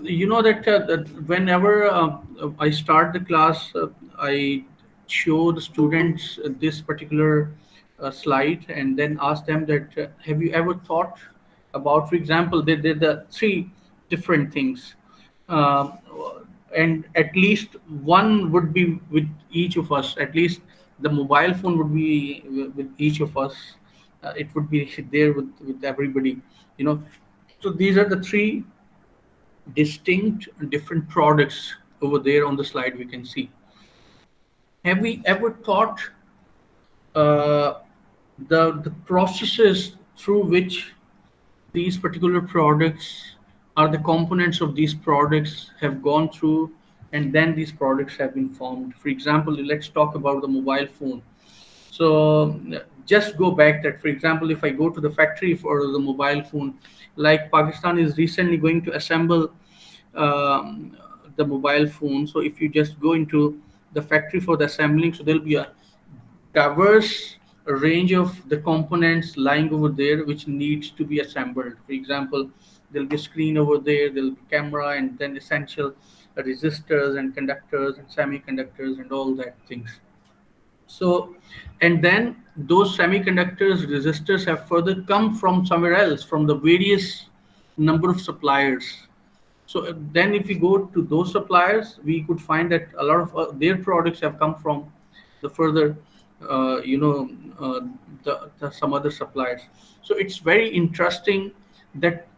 you know that whenever I start the class, I show the students this particular slide and then ask them that have you ever thought about, for example, they did the three different things, uh, and at least one would be with each of us. At least the mobile phone would be with each of us. It would be there with everybody. You know, so these are the three distinct different products over there on the slide we can see. Have we ever thought uh, the processes through which these particular products are the components of these products have gone through and then these products have been formed? For example, let's talk about the mobile phone. So just go back that, for example, if I go to the factory for the mobile phone, like Pakistan is recently going to assemble um, the mobile phone. So if you just go into the factory for the assembling, so there'll be a diverse range of the components lying over there which needs to be assembled. For example, there'll be a screen over there, there'll be camera, and then essential resistors and conductors and semiconductors and all that things. So, and then those semiconductors, resistors have further come from somewhere else, from the various number of suppliers. So then if we go to those suppliers, we could find that a lot of their products have come from the further, uh, you know, uh, some other suppliers. So it's very interesting that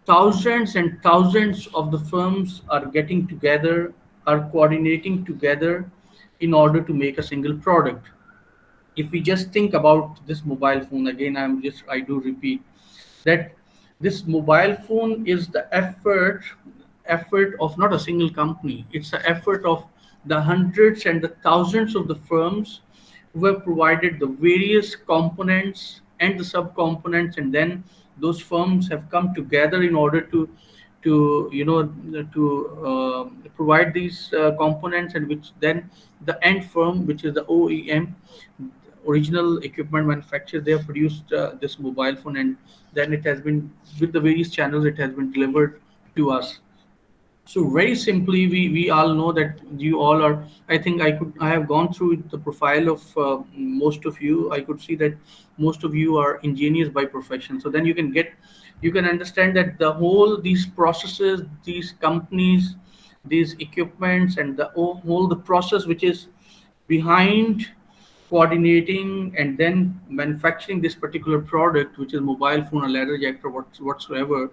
thousands and thousands of the firms are getting together, are coordinating together in order to make a single product. If we just think about this mobile phone again, I do repeat that this mobile phone is the effort of not a single company. It's the effort of the hundreds and the thousands of the firms who have provided the various components and the subcomponents, and then those firms have come together in order to provide these components, and which then the end firm, which is the OEM, original equipment manufacturer, they have produced this mobile phone, and then it has been, with the various channels, it has been delivered to us. So very simply, we all know that you all are. I have gone through the profile of most of you. I could see that most of you are engineers by profession. So then you can understand that the whole these processes, these companies, these equipments, and the whole the process which is behind coordinating and then manufacturing this particular product, which is mobile phone or ladder jack or whatsoever,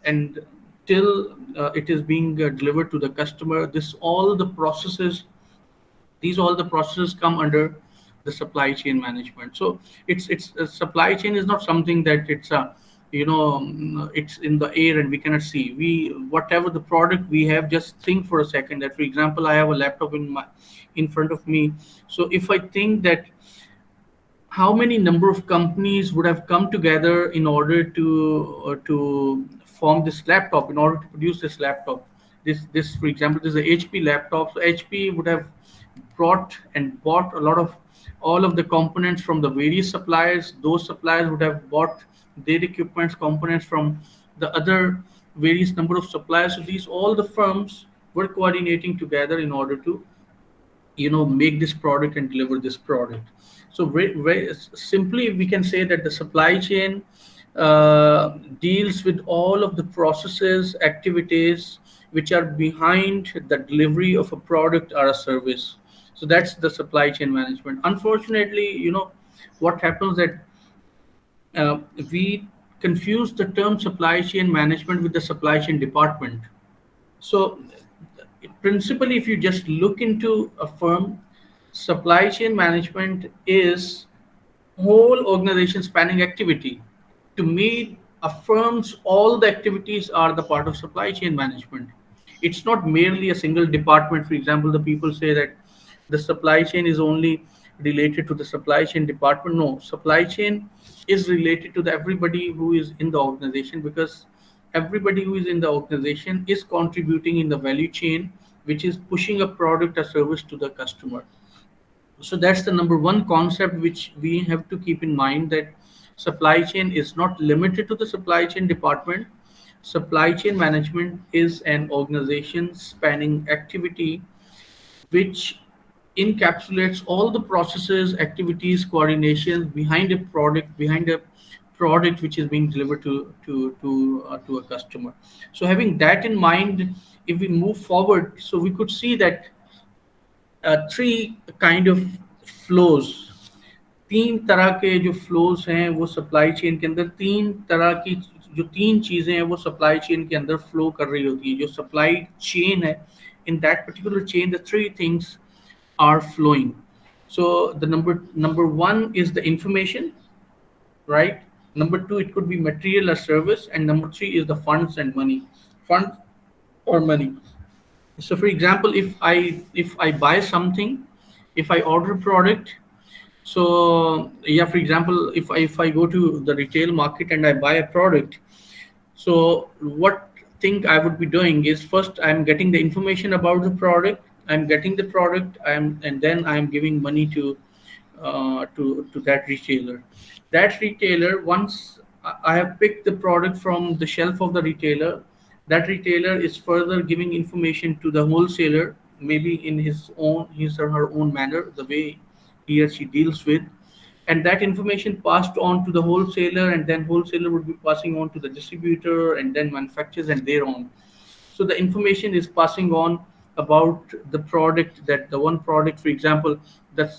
and till it is being delivered to the customer. This all the processes, these all the processes come under the supply chain management. So it's supply chain is not something that it's a, it's in the air and we cannot see. We, whatever the product we have, just think for a second that, for example, I have a laptop in front of me. So if I think that how many number of companies would have come together in order to form this laptop, in order to produce this laptop. This, for example, this is a HP laptop. So HP would have brought and bought a lot of all of the components from the various suppliers. Those suppliers would have bought their equipments components from the other various number of suppliers. So these all the firms were coordinating together in order to make this product and deliver this product. So very simply we can say that the supply chain deals with all of the processes, activities which are behind the delivery of a product or a service. So that's the supply chain management. Unfortunately, what happens that uh, we confuse the term supply chain management with the supply chain department. So, principally, if you just look into a firm, supply chain management is whole organization spanning activity. To me, a firm's all the activities are the part of supply chain management. It's not merely a single department. For example, the people say that the supply chain is only related to the supply chain department. No, supply chain is related to everybody who is in the organization, because everybody who is in the organization is contributing in the value chain, which is pushing a product or service to the customer. So that's the number one concept which we have to keep in mind, that supply chain is not limited to the supply chain department. supply chain management is an organization spanning activity which encapsulates all the processes, activities, coordination behind a product which is being delivered to a customer. So having that in mind, if we move forward, so we could see that three kind of flows, तीन तरह के जो flows हैं वो supply chain के अंदर, तीन तरह की जो तीन चीजें हैं वो सप्लाई चेन के अंदर फ्लो कर रही होती है जो सप्लाई चेन है. In that particular chain, the three things are flowing. So the number one is the information, right? Number two, it could be material or service, and number three is the funds and money, funds or money. So for example, if I buy something, if I order a product, so yeah, for example, if I go to the retail market and I buy a product, so what thing I would be doing is first I'm getting the information about the product, I'm getting the product, and then I'm giving money to that retailer. That retailer, once I have picked the product from the shelf of the retailer, that retailer is further giving information to the wholesaler, maybe in his or her own manner, the way he or she deals with, and that information passed on to the wholesaler, and then wholesaler would be passing on to the distributor and then manufacturers and their own. So the information is passing on about the product, that the one product, for example, that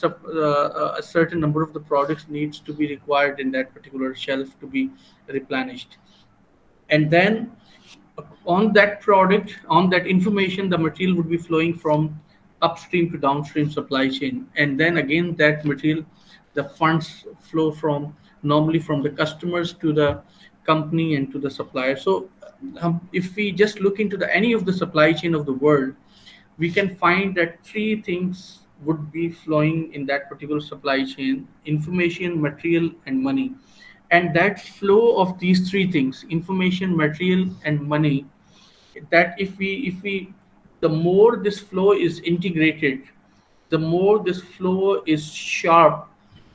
a certain number of the products needs to be required in that particular shelf to be replenished. And then on that product, on that information, the material would be flowing from upstream to downstream supply chain. And then again, that material, the funds flow from normally from the customers to the company and to the supplier. So if we just look into the any of the supply chain of the world, we can find that three things would be flowing in that particular supply chain: information, material, and money. And that flow of these three things, information, material, and money, that if we the more this flow is integrated, the more this flow is sharp,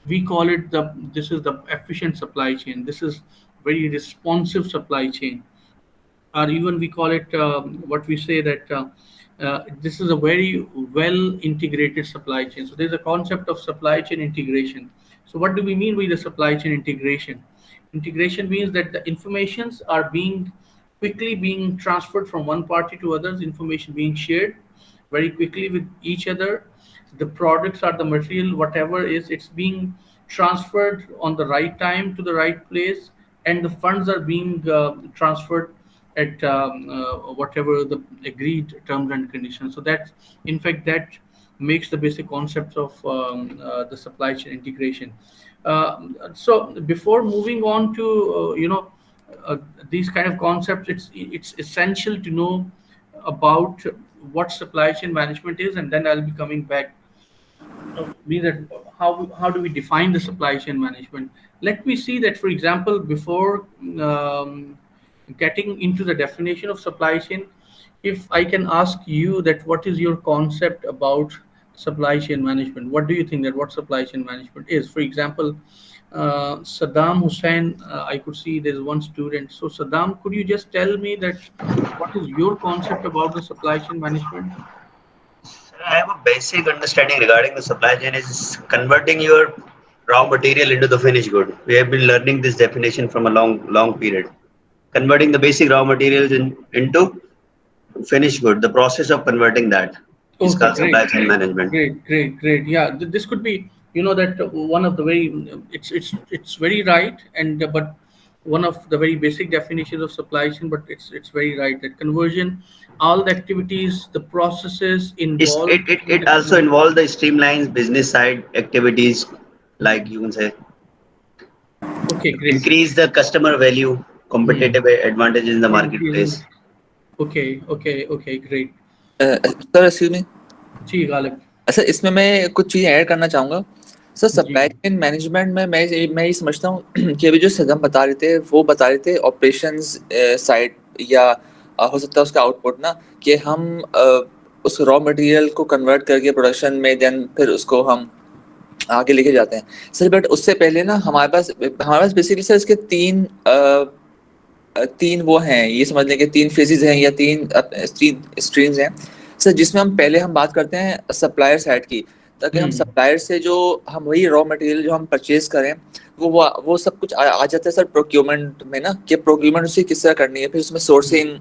we call it the this is the efficient supply chain, this is very responsive supply chain. Or even we call it what we say that this is a very well integrated supply chain. So there's a concept of supply chain integration. So what do we mean by the supply chain integration? Integration means that the informations are being quickly being transferred from one party to others, information being shared very quickly with each other. The products or the material, whatever is, it's being transferred on the right time to the right place, and the funds are being transferred at whatever the agreed terms and conditions. So that, in fact, that makes the basic concepts of the supply chain integration. So before moving on to uh, these kind of concepts, it's essential to know about what supply chain management is, and then I'll be coming back be that how do we define the supply chain management. Let me see that, for example, before getting into the definition of supply chain, if I can ask you that what is your concept about supply chain management, what do you think that what supply chain management is? For example, Saddam Hussein, I could see there's one student. So Saddam, could you just tell me that what is your concept about the supply chain management? I have a basic understanding regarding the supply chain is converting your raw material into the finished good. We have been learning this definition from a long period. Converting the basic raw materials into finished good. The process of converting that is Okay, called great, supply chain management. great. Yeah, this could be, that one of the very, it's very right, and but one of the very basic definitions of supply chain, but it's very right that conversion, all the activities, the processes It's, involved in it the also conversion. involves the streamlines business side activities, like you can say Okay, great. increase the customer value, Hmm. competitive advantages in the Increasing. marketplace. Okay, great. Sir excuse me. जी Ghalib. Sir इसमें मैं कुछ चीज़ें add करना चाहूँगा। Sir जी। Supply chain management में मैं ये समझता हूँ कि अभी जो सदम बता रहे थे वो बता रहे थे ऑपरेशंस साइड या हो सकता है उसका आउटपुट ना कि हम उस रॉ मटेरियल को कन्वर्ट करके प्रोडक्शन में देन फिर उसको हम आगे लेके जाते हैं। सर बट उससे पहले ना हमारे पास बेसिकली सर इसके तीन तीन वो हैं, ये समझ लें कि तीन फेजेस हैं या तीन स्ट्रीम्स हैं सर, जिसमें हम बात करते हैं सप्लायर साइड की, ताकि हम सप्लायर से जो हम वही रॉ मटेरियल जो हम परचेज करें वो सब कुछ आ जाता है सर प्रोक्योरमेंट में ना, कि प्रोक्योरमेंट उसे किस तरह करनी है, फिर उसमें सोर्सिंग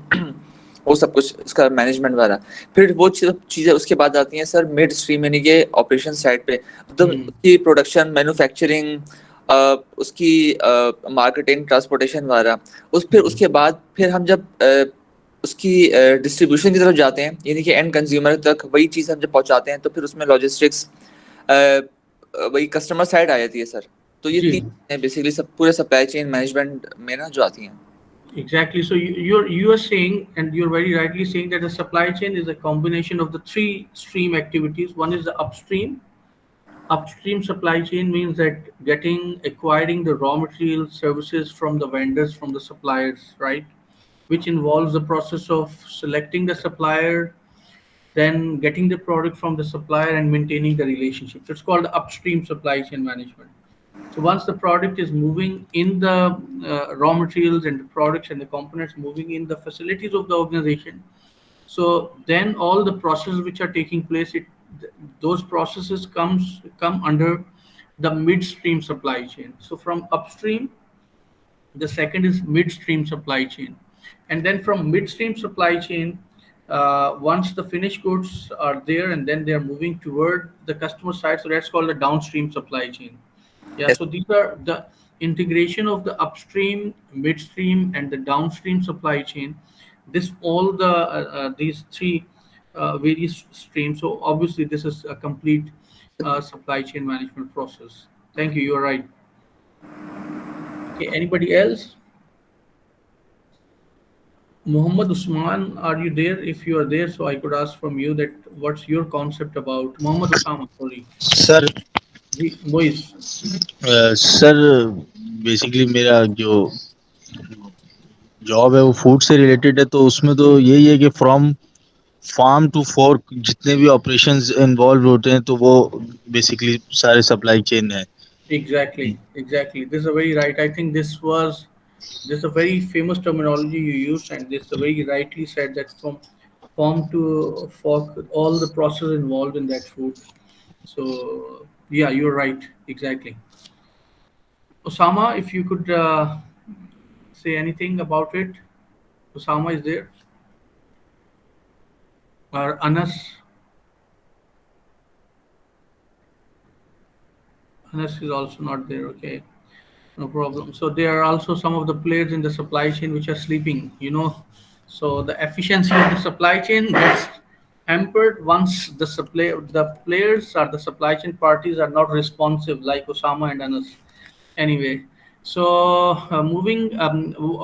वो सब कुछ उसका मैनेजमेंट वगैरह, फिर वो चीज़ें उसके बाद आती हैं सर मिड स्ट्रीम, यानी कि ऑपरेशन साइड पे, मतलब उसकी प्रोडक्शन, मैन्युफैक्चरिंग, उसकी मार्केटिंग, ट्रांसपोर्टेशन वगैरह। फिर उसके बाद फिर हम जब उसकी डिस्ट्रीब्यूशन की तरफ जाते हैं, यानी कि एंड कंज्यूमर तक वही चीज़ हम जब पहुंचाते हैं, तो फिर उसमें लॉजिस्टिक्स वही कस्टमर साइड आ जाती है सर। तो ये जी तीन बेसिकली सब पूरे सप्लाई चेन मैनेजमेंट में ना जो आती हैं। Exactly. So you are saying, and you're very rightly saying, that the supply chain is a combination of the three stream activities. One is the upstream. Upstream supply chain means that acquiring the raw material services from the vendors, from the suppliers, right? Which involves the process of selecting the supplier, then getting the product from the supplier and maintaining the relationship. So it's called upstream supply chain management. So once the product is moving in the raw materials and the products and the components moving in the facilities of the organization, so then all the processes which are taking place, those processes come under the midstream supply chain. So from upstream, the second is midstream supply chain, and then from midstream supply chain, once the finished goods are there and then they are moving toward the customer side, so that's called the downstream supply chain. Yeah, Yes. so these are the integration of the upstream, midstream, and the downstream supply chain. This all these three various streams. So obviously, this is a complete supply chain management process. Thank you. You are right. Okay. Anybody else? Muhammad Usman, are you there? If you are there, so I could ask from you that what's your concept about Muhammad Usama? Sorry, sir Moise. Sir basically मेरा जो job है वो food से related है, तो उसमें तो यही है कि फ्रॉम फार्म टू फोर्क जितने भी ऑपरेशंस इन्वॉल्व होते हैं, तो वो बेसिकली सारे सप्लाई चेन है। Exactly, exactly. This is a very right. I think this is a very famous terminology you used, and this is very rightly said that from farm to fork, all the process involved in that food. So yeah, you're right. Exactly. Osama, if you could say anything about it. Osama is there, or Anas? Anas is also not there. Okay. No problem. So there are also some of the players in the supply chain which are sleeping, So the efficiency of the supply chain gets hampered once the players or the supply chain parties are not responsive, like Osama and Anas. Anyway, so moving,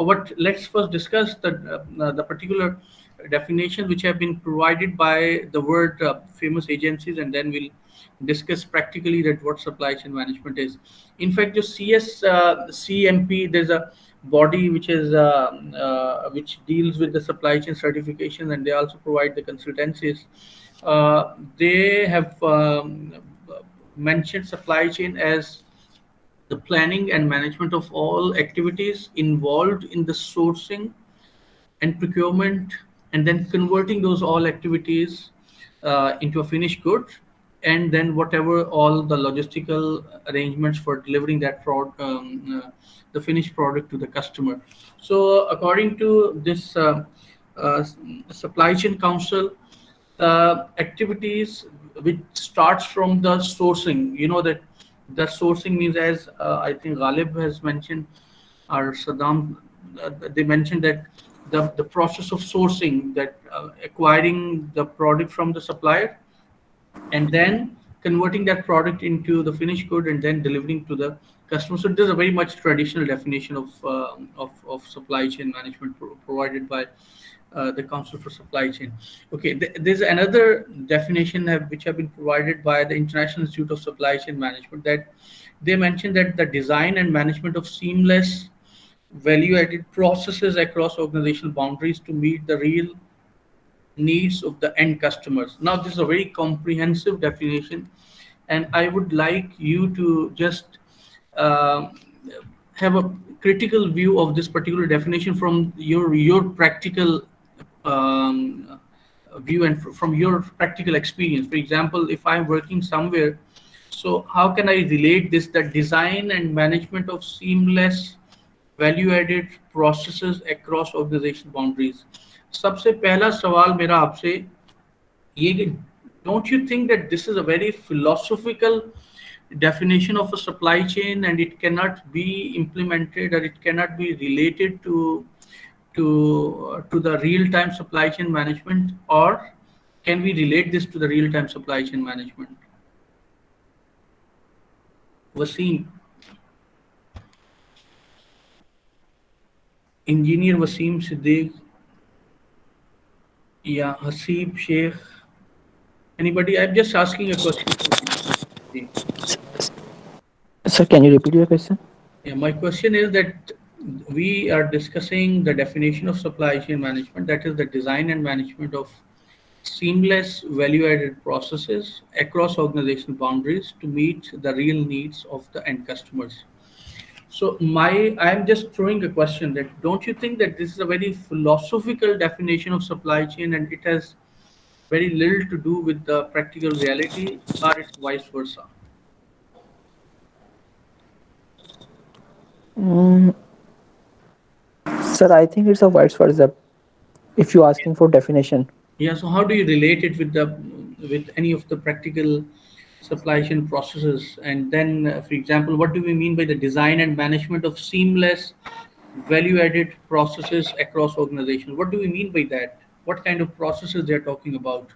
what let's first discuss the particular definition which have been provided by the word famous agencies, and then we'll discuss practically that what supply chain management is. In fact, the CMP, there's a body which deals with the supply chain certification, and they also provide the consultancies. They have mentioned supply chain as the planning and management of all activities involved in the sourcing and procurement, and then converting those all activities into a finished good, and then whatever all the logistical arrangements for delivering the finished product to the customer. So according to this uh, supply chain council, activities which starts from the sourcing, that the sourcing means, as I think Ghalib has mentioned, or Saddam, they mentioned that the process of sourcing, that acquiring the product from the supplier and then converting that product into the finished good and then delivering to the customer. So there's a very much traditional definition of supply chain management provided by the Council for Supply Chain. Okay, there's another definition which have been provided by the International Institute of Supply Chain Management, that they mentioned that the design and management of seamless value-added processes across organizational boundaries to meet the real needs of the end customers. Now, this is a very comprehensive definition, and I would like you to just uh, have a critical view of this particular definition from your practical um, view and from your practical experience. For example, if I'm working somewhere, so how can I relate this, that design and management of seamless value added processes across organization boundaries? सबसे पहला सवाल मेरा आपसे ये कि don't you think that this is a very philosophical definition of a supply chain, and it cannot be implemented, or it cannot be related to the real time supply chain management, or can we relate this to the real time supply chain management? Wasim, engineer Wasim Siddiq, yeah, Hasib Sheikh, anybody? I'm just asking a question. Sir, can you repeat your question? Yeah, my question is that we are discussing the definition of supply chain management, that is the design and management of seamless value-added processes across organizational boundaries to meet the real needs of the end customers. So I'm just throwing a question that don't you think that this is a very philosophical definition of supply chain, and it has very little to do with the practical reality, or it's vice versa? Mm, sir, I think it's a vice versa. If you're asking for definition, Yeah, so how do you relate it with the with any of the practical supply chain processes? And then, for example, what do we mean by the design and management of seamless value-added processes across organizations? What do we mean by that? What kind of processes they're talking about?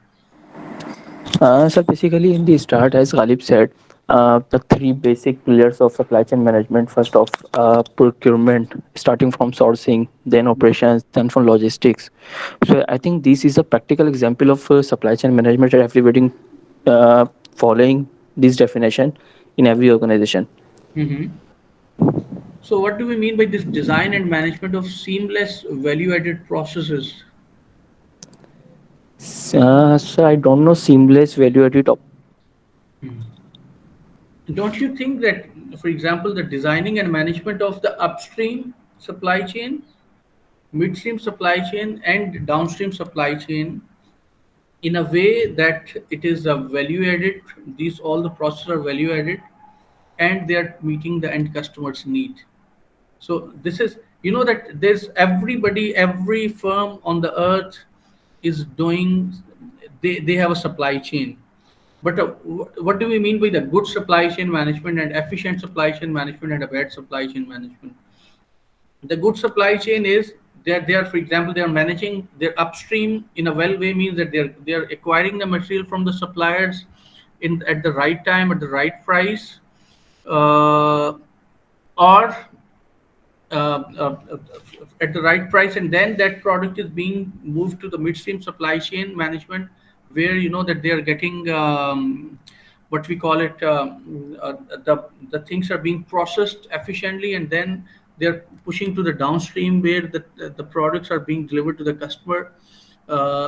sir, basically in the start, as Ghalib said, the three basic pillars of supply chain management. First of procurement, starting from sourcing, then operations, then from logistics. So I think this is a practical example of supply chain management that everybody uh, following this definition in every organization. Hmm. So, what do we mean by this design and management of seamless value-added processes? Sir, I don't know seamless value added. Don't you think that, for example, the designing and management of the upstream supply chain, midstream supply chain, and downstream supply chain in a way that it is a value added, these all the processes are value added, and they are meeting the end customer's need? So this is, that there's everybody, every firm on the earth is doing, they have a supply chain. But what do we mean by the good supply chain management and efficient supply chain management and a bad supply chain management? The good supply chain is they are, for example, they are managing their upstream in a well way, means that they are acquiring the material from the suppliers in at the right time, at the right price, or at the right price, and then that product is being moved to the midstream supply chain management, where that they are getting, what we call it, the things are being processed efficiently, and then they're pushing to the downstream, where the products are being delivered to the customer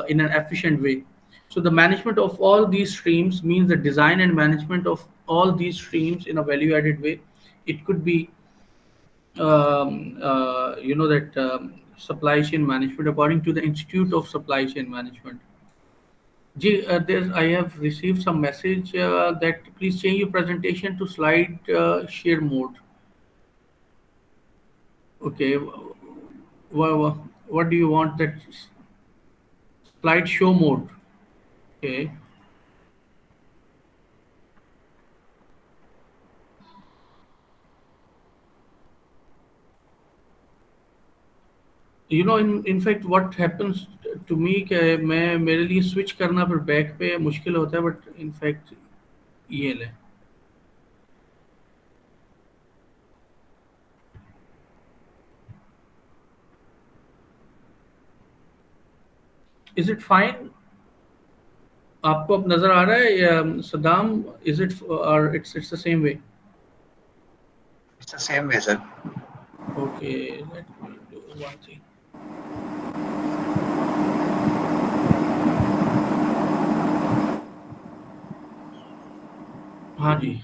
in an efficient way. So the management of all these streams means the design and management of all these streams in a value added way. It could be that supply chain management according to the Institute of Supply Chain Management. I have received some message that please change your presentation to slide share mode. Okay, what do you want, that slide show mode? Okay. In fact what happens to me कि मैं मेरे लिए switch करना फिर back पे मुश्किल होता है, but in fact ये ले. Is it fine? आपको अब नजर आ रहा है या Saddam? Is it, or it's the same way? It's the same way, sir. Okay, let me do one thing. हाँ जी.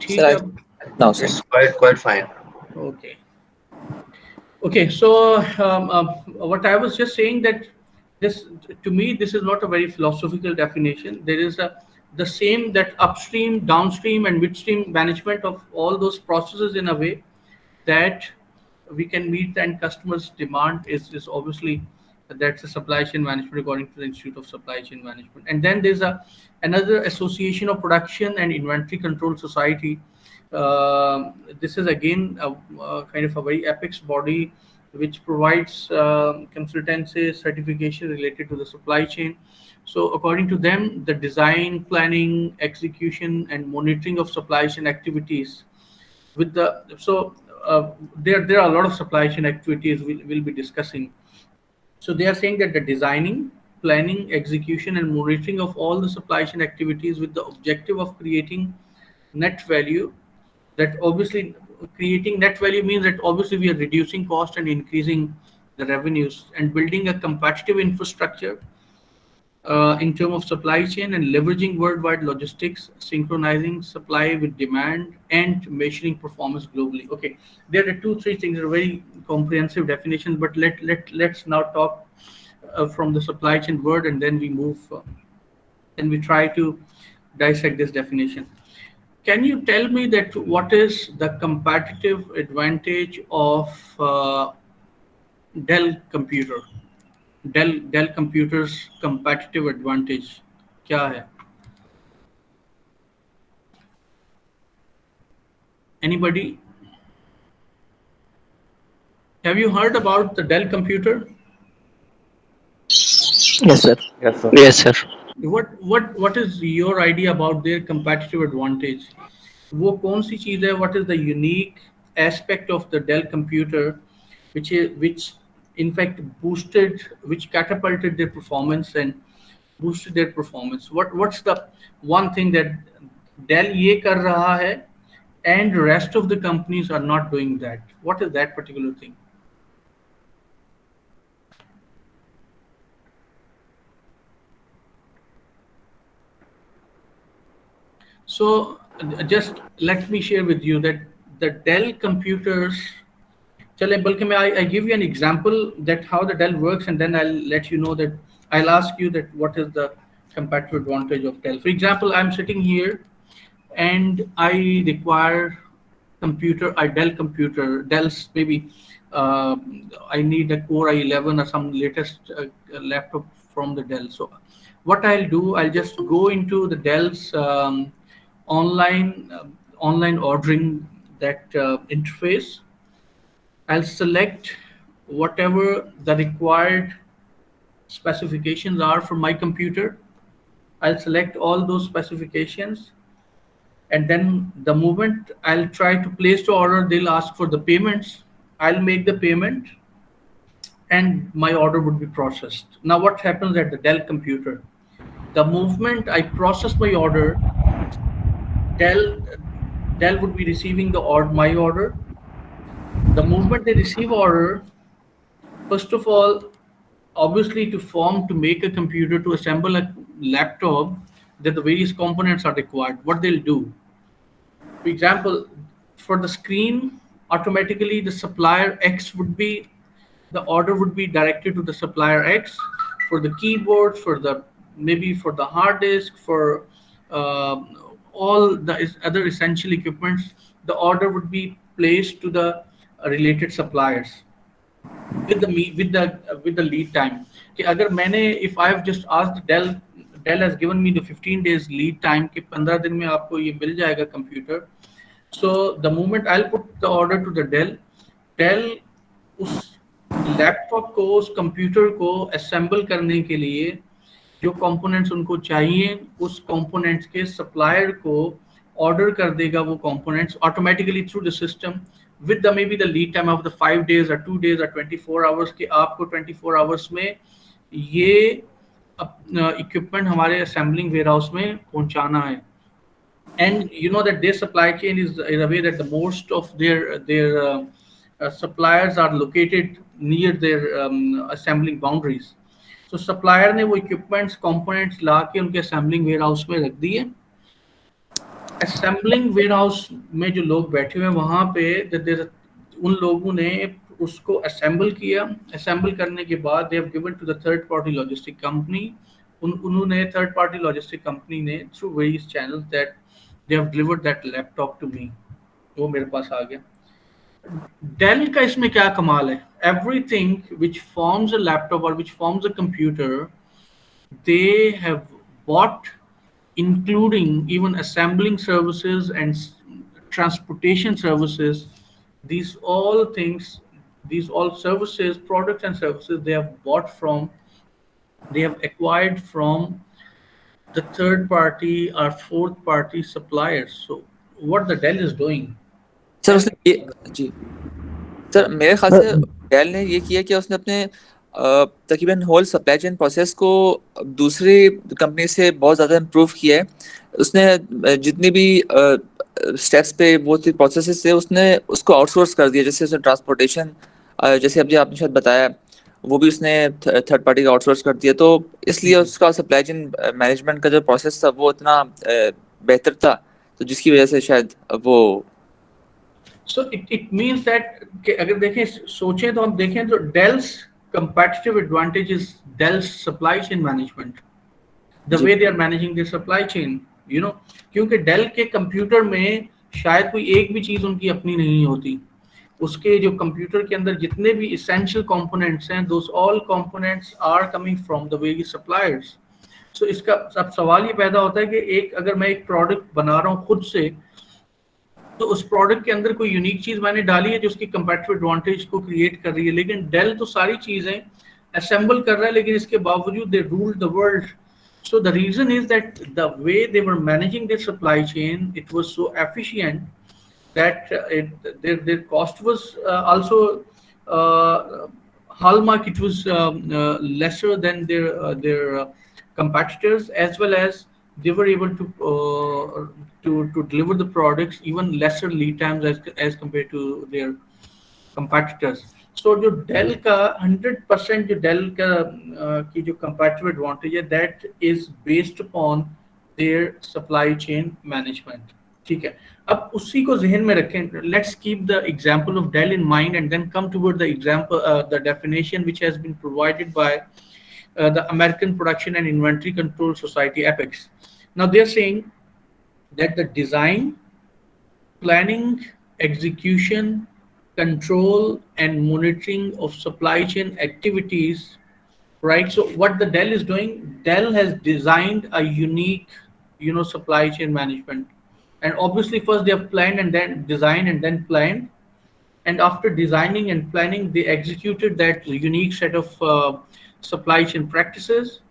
ठीक है अब? No, sir. It's quite fine. Okay. Okay, so what I was just saying that this, to me, this is not a very philosophical definition. There is a the same that upstream, downstream, and midstream management of all those processes in a way that we can meet the end customer's demand is obviously that's a supply chain management according to the Institute of Supply Chain Management. And then there's a another Association of Production and Inventory Control Society. This is again a kind of a very apex body which provides consultancy certification related to the supply chain. So according to them, the design, planning, execution, and monitoring of supply chain activities with the there are a lot of supply chain activities we'll be discussing. So they are saying that the designing, planning, execution, and monitoring of all the supply chain activities with the objective of creating net value. That obviously creating net value means that obviously we are reducing cost and increasing the revenues and building a competitive infrastructure in terms of supply chain and leveraging worldwide logistics, synchronizing supply with demand, and measuring performance globally. Okay, there are two, three things, are very comprehensive definitions, but let's now talk from the supply chain word, and then we move and we try to dissect this definition. Can you tell me that what is the competitive advantage of Dell computer? Dell computers competitive advantage क्या है? Anybody? Have you heard about the Dell computer? Yes, sir. Yes, sir. What is your idea about their competitive advantage? वो कौन सी चीज है? What is the unique aspect of the Dell computer, which in fact which catapulted their performance and boosted their performance? What's the one thing that Dell ये कर रहा है and rest of the companies are not doing that? What is that particular thing? So just let me share with you that the Dell computers. चले बल्कि मैं I give you an example that how the Dell works, and then I'll let you know that I'll ask you that what is the competitive advantage of Dell. For example, I'm sitting here and I require Dell computer, Dell's maybe I need a Core i11 or some latest laptop from the Dell. So what I'll do, I'll just go into the Dell's online ordering that interface. I'll select whatever the required specifications are for my computer. I'll select all those specifications, and then the moment I'll try to place the order, they'll ask for the payments. I'll make the payment and my order would be processed. Now what happens at the Dell computer? The moment I process my order, Dell would be receiving my order. The moment they receive order, first of all, obviously to make a computer, to assemble a laptop, that the various components are required. What they'll do, for example, for the screen, automatically the supplier X the order would be directed to the supplier X. For the keyboard, for the hard disk, for all the other essential equipments, the order would be placed to the related suppliers with the lead time. कि अगर मैंने, if I have just asked Dell has given me the 15 days lead time कि 15 दिन में आपको ये मिल जाएगा computer. So the moment I'll put the order to the Dell उस लैपटॉप को, उस कंप्यूटर को असेंबल करने के लिए जो कंपोनेंट्स उनको चाहिए, उस कंपोनेंट्स के सप्लायर को ऑर्डर कर देगा वो components automatically through the system with maybe the lead time of the 5 days or 2 days or 24 hours कि आपको 24 hours में ये इक्विपमेंट हमारे असेंबलिंग वेयरहाउस में पहुंचाना है. And you know that their supply chain is in a way that the most of their suppliers are located near their assembling boundaries. So supplier ने वो equipments components ला के उनके assembling warehouse में रख दिए. असेंबलिंग वेयर हाउस में जो लोग बैठे हुए हैं वहां पे उन लोगों ने उसको असेंबल किया। असेंबल करने के बाद they have given to the third party logistic company. उन्होंने थर्ड पार्टी लॉजिस्टिक कंपनी ने through various channels that they have delivered that laptop to me. वो मेरे पास आ गया। डेल का इसमें क्या कमाल है, everything which forms a laptop और which forms a computer they have bought, including even assembling services and transportation services. These all things, these all services, products and services they have bought from, they have acquired from the third party or fourth party suppliers. So what the Dell is doing, sir Dell उसने ये जी sir मेरे ख्याल से del ने ये किया कि उसने अपने तकरीबन होल सप्लाई चेन प्रोसेस को दूसरी कंपनी से बहुत ज़्यादा इम्प्रूव किया है। उसने जितनी भी स्टेप्स पे वो थी प्रोसेसेस थे उसने उसको आउटसोर्स कर दिया। जैसे उसने ट्रांसपोर्टेशन जैसे अभी आपने शायद बताया वो भी उसने थर्ड पार्टी का आउटसोर्स कर दिया। तो इसलिए उसका सप्लाई चेन मैनेजमेंट का जो प्रोसेस था वो इतना बेहतर था तो जिसकी वजह से शायद वो so it means that कि अगर देखें सोचें तो हम देखें तो Dell's competitive advantage is Dell's supply chain management, the जी way they are managing their supply chain, you know। क्योंकि डेल के कंप्यूटर में शायद कोई एक भी चीज उनकी अपनी नहीं होती। उसके जो कंप्यूटर के अंदर जितने भी इसेंशियल कंपोनेंट्स हैं those all components are coming from the various suppliers. So इसका अब सवाल ये पैदा होता है कि एक अगर मैं एक प्रोडक्ट बना रहा हूँ खुद से तो उस प्रोडक्ट के अंदर कोई यूनिक चीज मैंने डाली है जो उसकी कंपैटिटिव एडवांटेज को क्रिएट कर रही है। लेकिन डेल तो सारी चीजें असेंबल कर रहा है लेकिन इसके बावजूद they rule the world. So the reason is that the way they were managing their supply chain, it was so efficient that their cost was also uh, hallmark. It was lesser than their competitors, as well as they were able to deliver the products even lesser lead times as compared to their competitors. So जो del का 100% जो del का की जो competitive advantage है that is based upon their supply chain management। ठीक है, अब उसी को जहन में रखें। Let's keep the example of Dell in mind and then come toward the example, the definition which has been provided by the American Production and Inventory Control Society, APEX। Now they're saying that the design, planning, execution, control, and monitoring of supply chain activities, right? So what the Dell is doing, Dell has designed a unique, supply chain management. And obviously first they have planned and then designed and then planned. And after designing and planning, they executed that unique set of supply chain practices,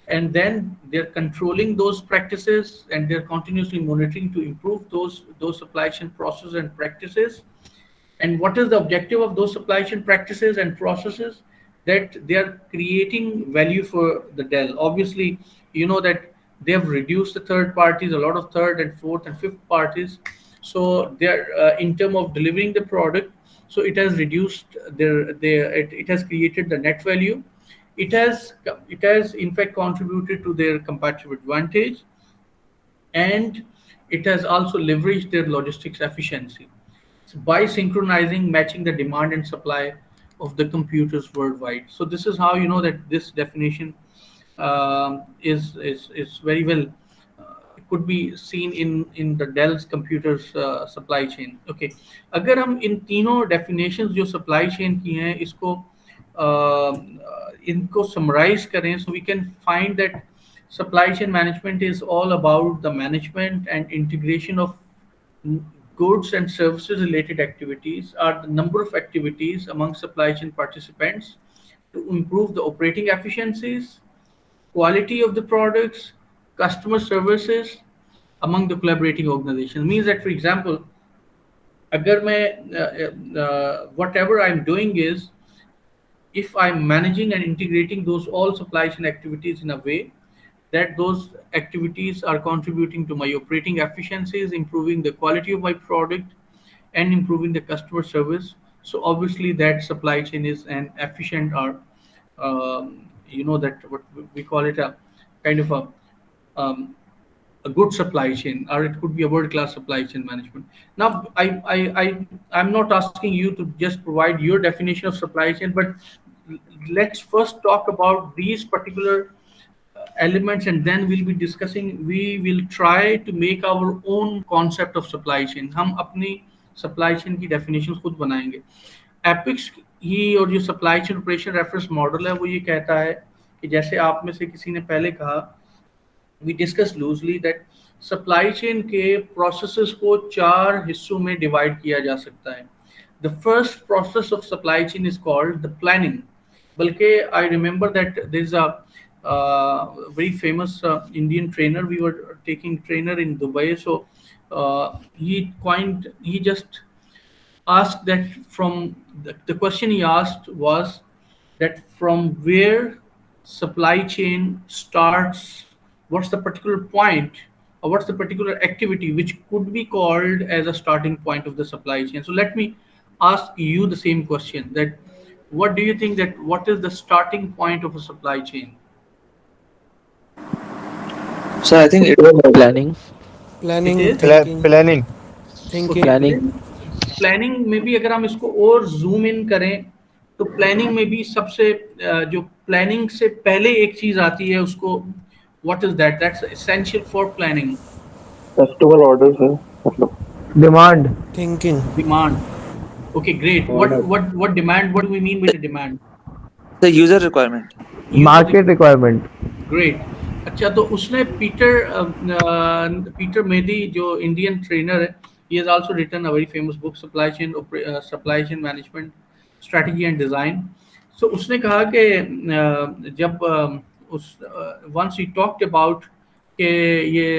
and then they're controlling those practices and they're continuously monitoring to improve those supply chain processes and practices. And what is the objective of those supply chain practices and processes? That they are creating value for the Dell. Obviously, you know that they have reduced the third parties, a lot of third and fourth and fifth parties. So they are in terms of delivering the product. So it has reduced it has created the net value. It has in fact contributed to their competitive advantage, and it has also leveraged their logistics efficiency by synchronizing, matching the demand and supply of the computers worldwide. So this is how you know that this definition is very well it could be seen in the Dell's computers supply chain. Okay, अगर हम इन तीनों definitions जो supply chain की हैं इसको इनको summarize करें, so we can find that supply chain management is all about the management and integration of goods and services related activities are the number of activities among supply chain participants to improve the operating efficiencies, quality of the products, customer services among the collaborating organizations. Means that, for example, अगर मैं whatever I'm doing is if I'm managing and integrating those all supply chain activities in a way that those activities are contributing to my operating efficiencies, improving the quality of my product, and improving the customer service. So obviously that supply chain is an efficient or that what we call it a kind of a um, a good supply chain, or it could be a world-class supply chain management. Now, I'm not asking you to just provide your definition of supply chain, but let's first talk about these particular elements, and then we'll be discussing. We will try to make our own concept of supply chain. हम अपनी supply chain की definition खुद बनाएंगे. Epics ही और जो supply chain operation reference model है वो ये कहता है कि जैसे आप में से किसी ने पहले कहा, we discussed loosely that supply chain के प्रोसेसेस को चार हिस्सों में डिवाइड किया जा सकता है. The first process of supply chain is called the planning. बल्कि I remember that there is a very famous Indian trainer. We were taking trainer in Dubai, so he just asked that from the question he asked was that from where supply chain starts, what's the particular point or what's the particular activity which could be called as a starting point of the supply chain. So let me ask you the same question, that what do you think, that what is the starting point of a supply chain? So I think it Planning. Planning, It is? thinking, planning. thinking. Planning. Planning में भी अगर हम इसको और zoom in करें तो planning में भी सबसे जो प्लानिंग से पहले एक चीज आती है उसको what is that, that's essential for planning. Customer orders है मतलब. Demand. Thinking. Demand. Okay great. What demand, what do we mean by the demand? the user requirement. Market requirement. Great. अच्छा, तो उसने पीटर मेदी जो इंडियन ट्रेनर है, he has also written a very famous book, supply chain management strategy and design. So उसने कहा कि जब उस once he talked about कि ये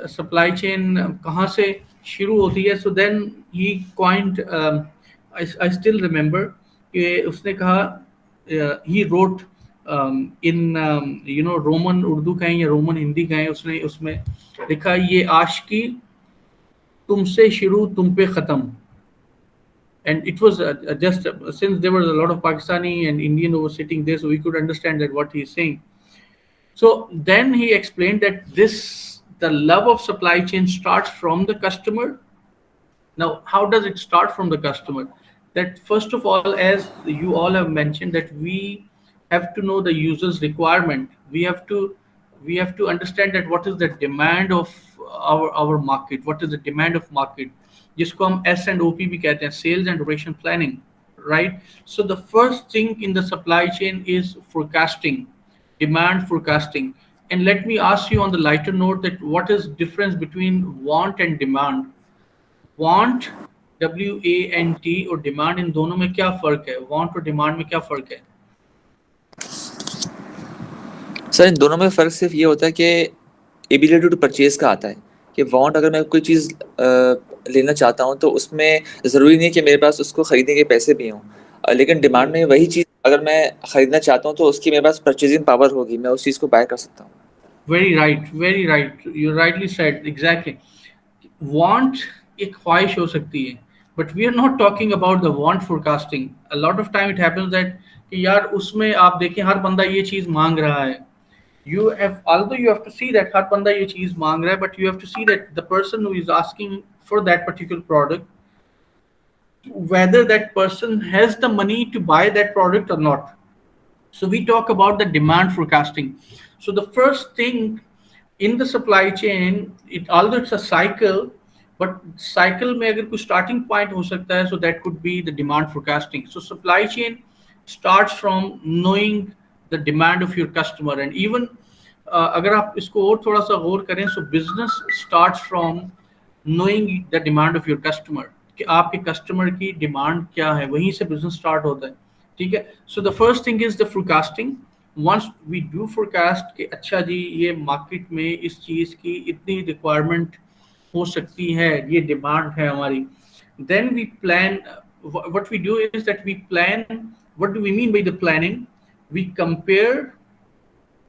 supply chain कहाँ से शुरू होती है, so then he coined I still remember कि उसने कहा he wrote in Roman Urdu कहें या रोमन हिंदी कहें, उसने उसमें लिखा ये आशिकी तुमसे शुरू तुम पे खत्म. And it was just since there was a lot of Pakistani and Indian who were sitting there, so we could understand that what he's saying. So then he explained that the love of supply chain starts from the customer. Now, how does it start from the customer? That first of all, as you all have mentioned, that we have to know the user's requirement. We have to understand that what is the demand of our market, what is the demand of market, जिसको हम S&OP भी कहते हैं, sales and operation planning, right? So the first thing in the supply chain is forecasting, demand forecasting. And let me ask you on the lighter note that what is difference between want and demand? Want, WANT और demand, इन दोनों में क्या फर्क है? Want और demand में क्या फर्क है? सर इन दोनों में फ़र्क सिर्फ ये होता है कि एबिलिटी टू परचेज का आता है कि वांट अगर मैं कोई चीज़ लेना चाहता हूँ तो उसमें ज़रूरी नहीं कि मेरे पास उसको ख़रीदने के पैसे भी हों, लेकिन डिमांड में वही चीज़ अगर मैं ख़रीदना चाहता हूँ तो उसकी मेरे पास परचेजिंग पावर होगी, मैं उस चीज़ को बाय कर सकता हूँ. Very right. You rightly said, exactly. Want एक ख्वाहिश हो सकती है, but we are not talking about the want forecasting. A lot of time it happens that कि यार उसमें आप देखें हर बंदा ये चीज़ मांग रहा है. Although you have to see that हर बंदा ये चीज़ मांग रहा है, but you have to see that the person who is asking for that particular product, whether that person has the money to buy that product or not. So we talk about the demand forecasting. So the first thing in the supply chain, although it's a cycle, but cycle में अगर कुछ starting point हो सकता है, so that could be the demand forecasting. So supply chain starts from knowing the demand of your customer, and even अगर आप इसको और थोड़ा सा गौर करें, so business starts from knowing the demand of your customer, कि आपके कस्टमर की डिमांड क्या है, वहीं से बिजनेस स्टार्ट होता है. ठीक है. So the first thing is the forecasting. Once we do forecast कि अच्छा जी ये मार्केट में इस चीज़ की इतनी रिक्वायरमेंट हो सकती है, ये डिमांड है हमारी, then we plan. What we do is that we plan. What do we mean by the planning? We compare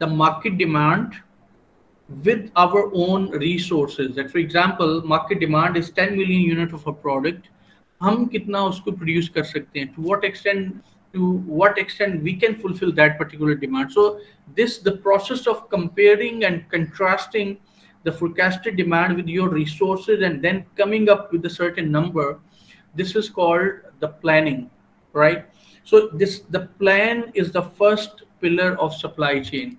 the market demand with our own resources. That for example, market demand is 10 million unit of a product. हम कितना उसको produce कर सकते हैं? To what extent we can fulfill that particular demand? So the process of comparing and contrasting the forecasted demand with your resources and then coming up with a certain number, this is called the planning, right? So this the plan is the first pillar of supply chain.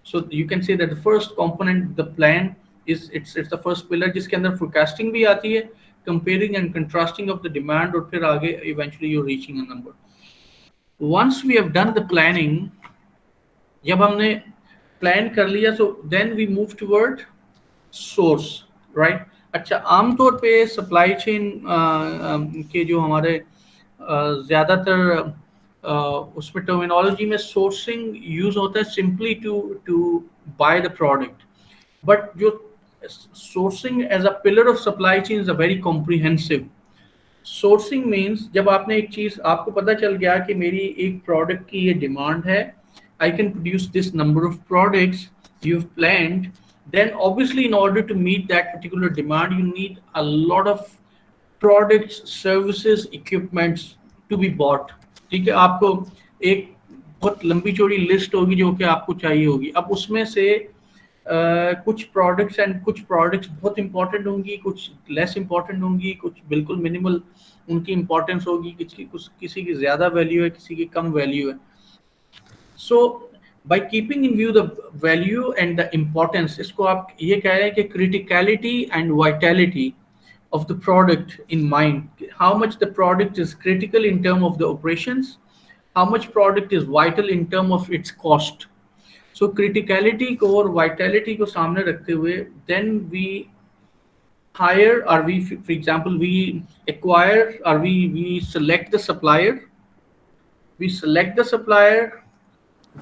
So you can say that the first component, the plan, is it's the first pillar जिसके अंदर forecasting भी आती है, comparing and contrasting of the demand, और फिर आगे eventually you're reaching a number. Once we have done the planning, जब हमने प्लान कर लिया, so then we move toward source, right? अच्छा, आमतौर पे सप्लाई चेन के जो हमारे ज़्यादातर उसमें टर्मिनोलॉजी में सोर्सिंग यूज होता है simply to buy the product, but जो sourcing as a pillar of supply chain is a very comprehensive. Sourcing means जब आपने एक चीज, आपको पता चल गया कि मेरी एक प्रोडक्ट की ये डिमांड है, I can produce this number of products you've planned, then obviously in order to meet that particular demand, you need a lot of products, services, equipments to be bought. ठीक है, आपको एक बहुत लंबी चौड़ी लिस्ट होगी जो कि आपको चाहिए होगी. अब उसमें से कुछ प्रोडक्ट्स एंड कुछ प्रोडक्ट्स बहुत इंपॉर्टेंट होंगी, कुछ लेस इंपॉर्टेंट होंगी, कुछ बिल्कुल मिनिमल उनकी इंपॉर्टेंस होगी, किसी की ज़्यादा वैल्यू है, किसी की कम वैल्यू है. So by keeping in view the value and the importance, इसको आप ये कह रहे हैं कि criticality and vitality of the product in mind, how much the product is critical in terms of the operations, how much product is vital in terms of its cost. So criticality को और vitality को सामने रखते हुए, then we hire, or we, for example, we acquire, or we select the supplier,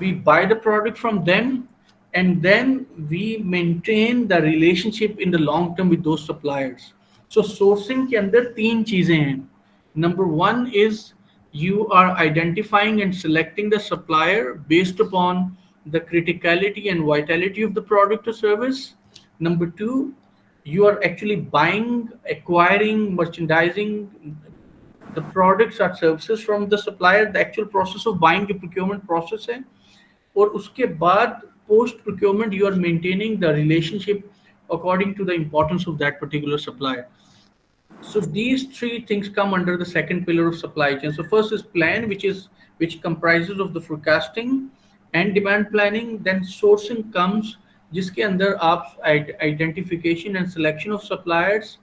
we buy the product from them, and then we maintain the relationship in the long term with those suppliers. So sourcing के अंदर तीन चीजें हैं. Number one is you are identifying and selecting the supplier based upon the criticality and vitality of the product or service. Number two, you are actually buying, acquiring, merchandising the products or services from the supplier. The actual process of buying the procurement process है, और उसके बाद post procurement you are maintaining the relationship according to the importance of that particular supplier. So these three things come under the second pillar of supply chain. So first is plan, which comprises of the forecasting and demand planning. Then sourcing comes, जिसके अंदर आप identification and selection of suppliers,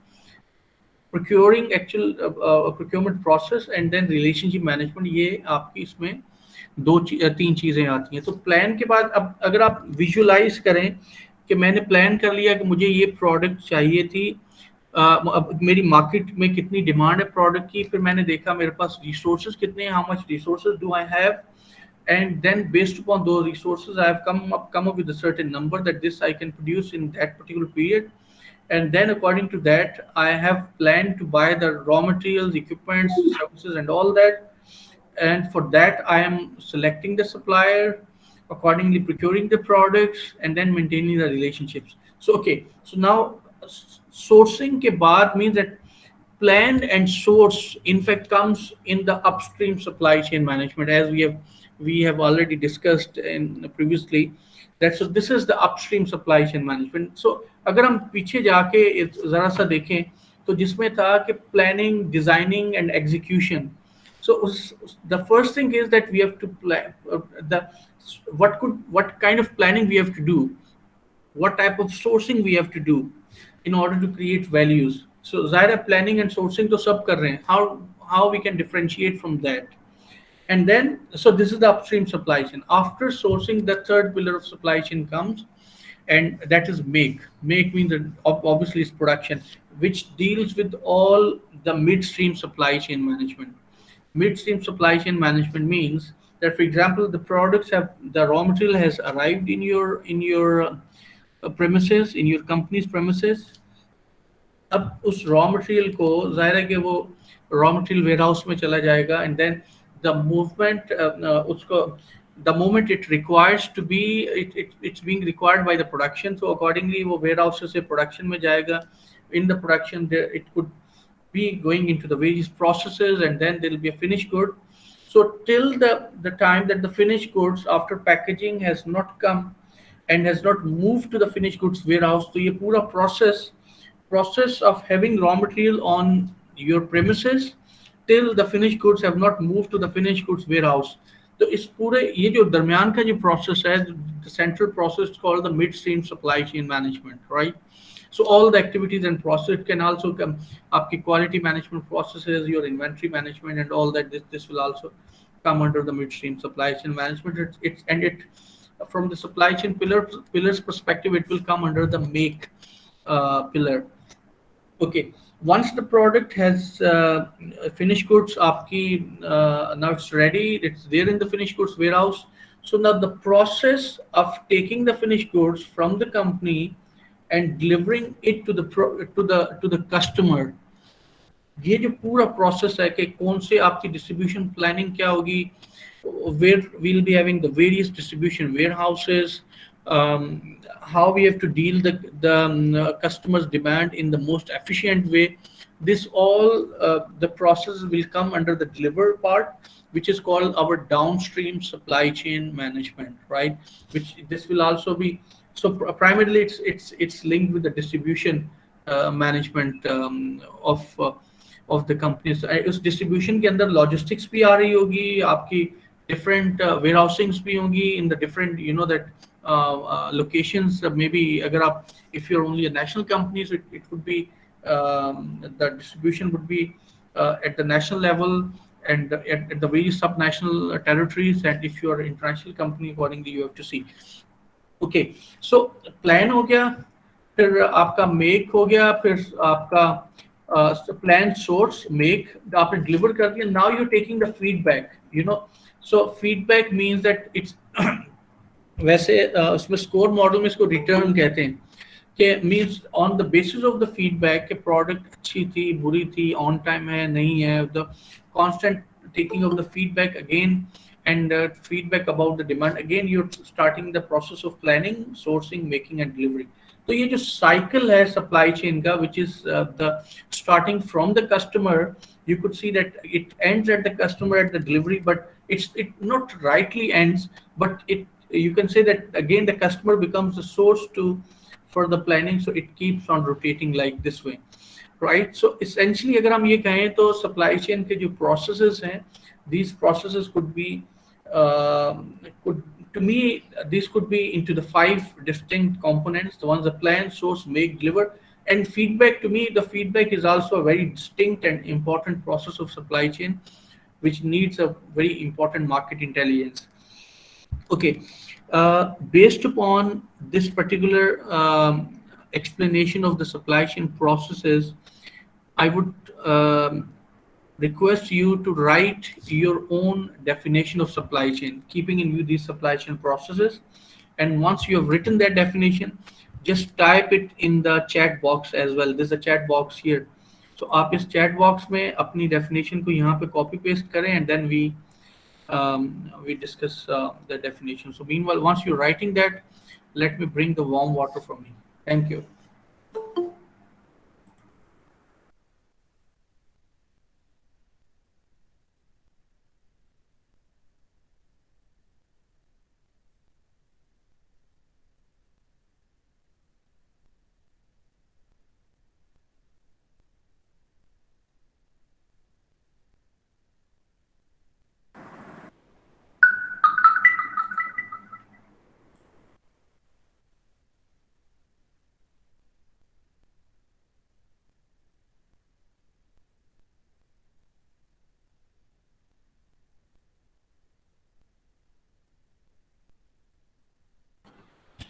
procuring actual procurement process, and then relationship management. ये आपकी इसमें तीन चीजें आती हैं. तो प्लान के बाद अब अगर आप विजुलाइज करें कि मैंने प्लान कर लिया कि मुझे ये प्रोडक्ट चाहिए थी, अब मेरी मार्केट में कितनी डिमांड है प्रोडक्ट की, फिर मैंने देखा मेरे पास रिसोर्सेज कितने हैं, how much resources do I have, and then based upon those resources I have come up with a certain number that this I can produce in that particular period, and then according to that I have planned to buy the raw materials, equipment, services, and all that. And for that I am selecting the supplier, accordingly procuring the products, and then maintaining the relationships. So okay, so now sourcing ke baad means that plan and source in fact comes in the upstream supply chain management, as we have already discussed in previously, that so this is the upstream supply chain management. So अगर हम पीछे जाके जरा सा देखें तो जिसमें था कि planning, designing, and execution. So the first thing is that we have to plan what kind of planning we have to do, what type of sourcing we have to do in order to create values. So ज़ाहिर है planning and sourcing तो सब कर रहे हैं, how we can differentiate from that. And then so this is the upstream supply chain. After sourcing, the third pillar of supply chain comes, and that is make means that obviously is production, which deals with all the midstream supply chain management. Midstream supply chain management means that, for example, the raw material has arrived in your premises, in your company's premises. अब उस raw material को ज़ाहिर है कि वो raw material warehouse में चला जाएगा, and then the movement उसको the moment it requires to be it's being required by the production, so accordingly वो warehouse से production में जाएगा. In the production there it could be going into the various processes, and then there will be a finished good. So till the time that the finished goods after packaging has not come and has not moved to the finished goods warehouse, तो ये पूरा process of having raw material on your premises till the finished goods have not moved to the finished goods warehouse. तो इस पूरे ये जो दरमियान का जो process है, the central process called the midstream supply chain management, right? So all the activities and process can also come, आपकी quality management processes, your inventory management and all that, this will also come under the midstream supply chain management. It from the supply chain pillars perspective, it will come under the make pillar. Okay, once the product has finished goods, आपकी now it's ready, it's there in the finished goods warehouse. So now the process of taking the finished goods from the company and delivering it to the customer, ये जो पूरा process है कि कौन से आपकी distribution planning क्या होगी, where we'll be having the various distribution warehouses, how we have to deal the customers demand in the most efficient way. This all the process will come under the deliver part, which is called our downstream supply chain management, right? Which this will also be, so primarily it's linked with the distribution management of the companies. उस distribution के अंदर logistics भी आ रही होगी, आपकी different warehousings भी होंगी in the different, you know, that locations. Maybe अगर आप, if you're only a national company, so it would be the distribution would be at the national level and at the various subnational territories, and if you are an international company, accordingly you have to see. Okay, so plan हो गया, फिर आपका make हो गया, फिर आपका plan source make आपने deliver कर दिया. Now you taking the feedback, you know. So feedback means that it's वैसे उसमें स्कोर मॉडल में इसको रिटर्न कहते हैं, कि means on the basis of the feedback कि प्रोडक्ट अच्छी थी, बुरी थी, ऑन टाइम है, नहीं है, the constant taking of the feedback again, and feedback about the demand again, you're starting the process of planning, sourcing, making and delivery. तो ये जो cycle है supply chain का, which is the starting from the customer, you could see that it ends at the customer at the delivery, but it not rightly ends, but it, you can say that again the customer becomes the source to for the planning, so it keeps on rotating like this way. Right, so essentially अगर हम ये कहें तो supply chain के जो processes हैं, these processes could be could, to me these could be into the 5 distinct components. The ones, the plan, source, make, deliver, and feedback. To me, the feedback is also a very distinct and important process of supply chain, which needs a very important market intelligence. Okay, based upon this particular explanation of the supply chain processes, I would request you to write your own definition of supply chain, keeping in view these supply chain processes. And once you have written that definition, just type it in the chat box as well. There's a chat box here. So आप इस chat box में अपनी definition को यहाँ पे copy paste करें, and then we discuss the definition. So meanwhile, once you're writing that, let me bring the warm water for me. Thank you.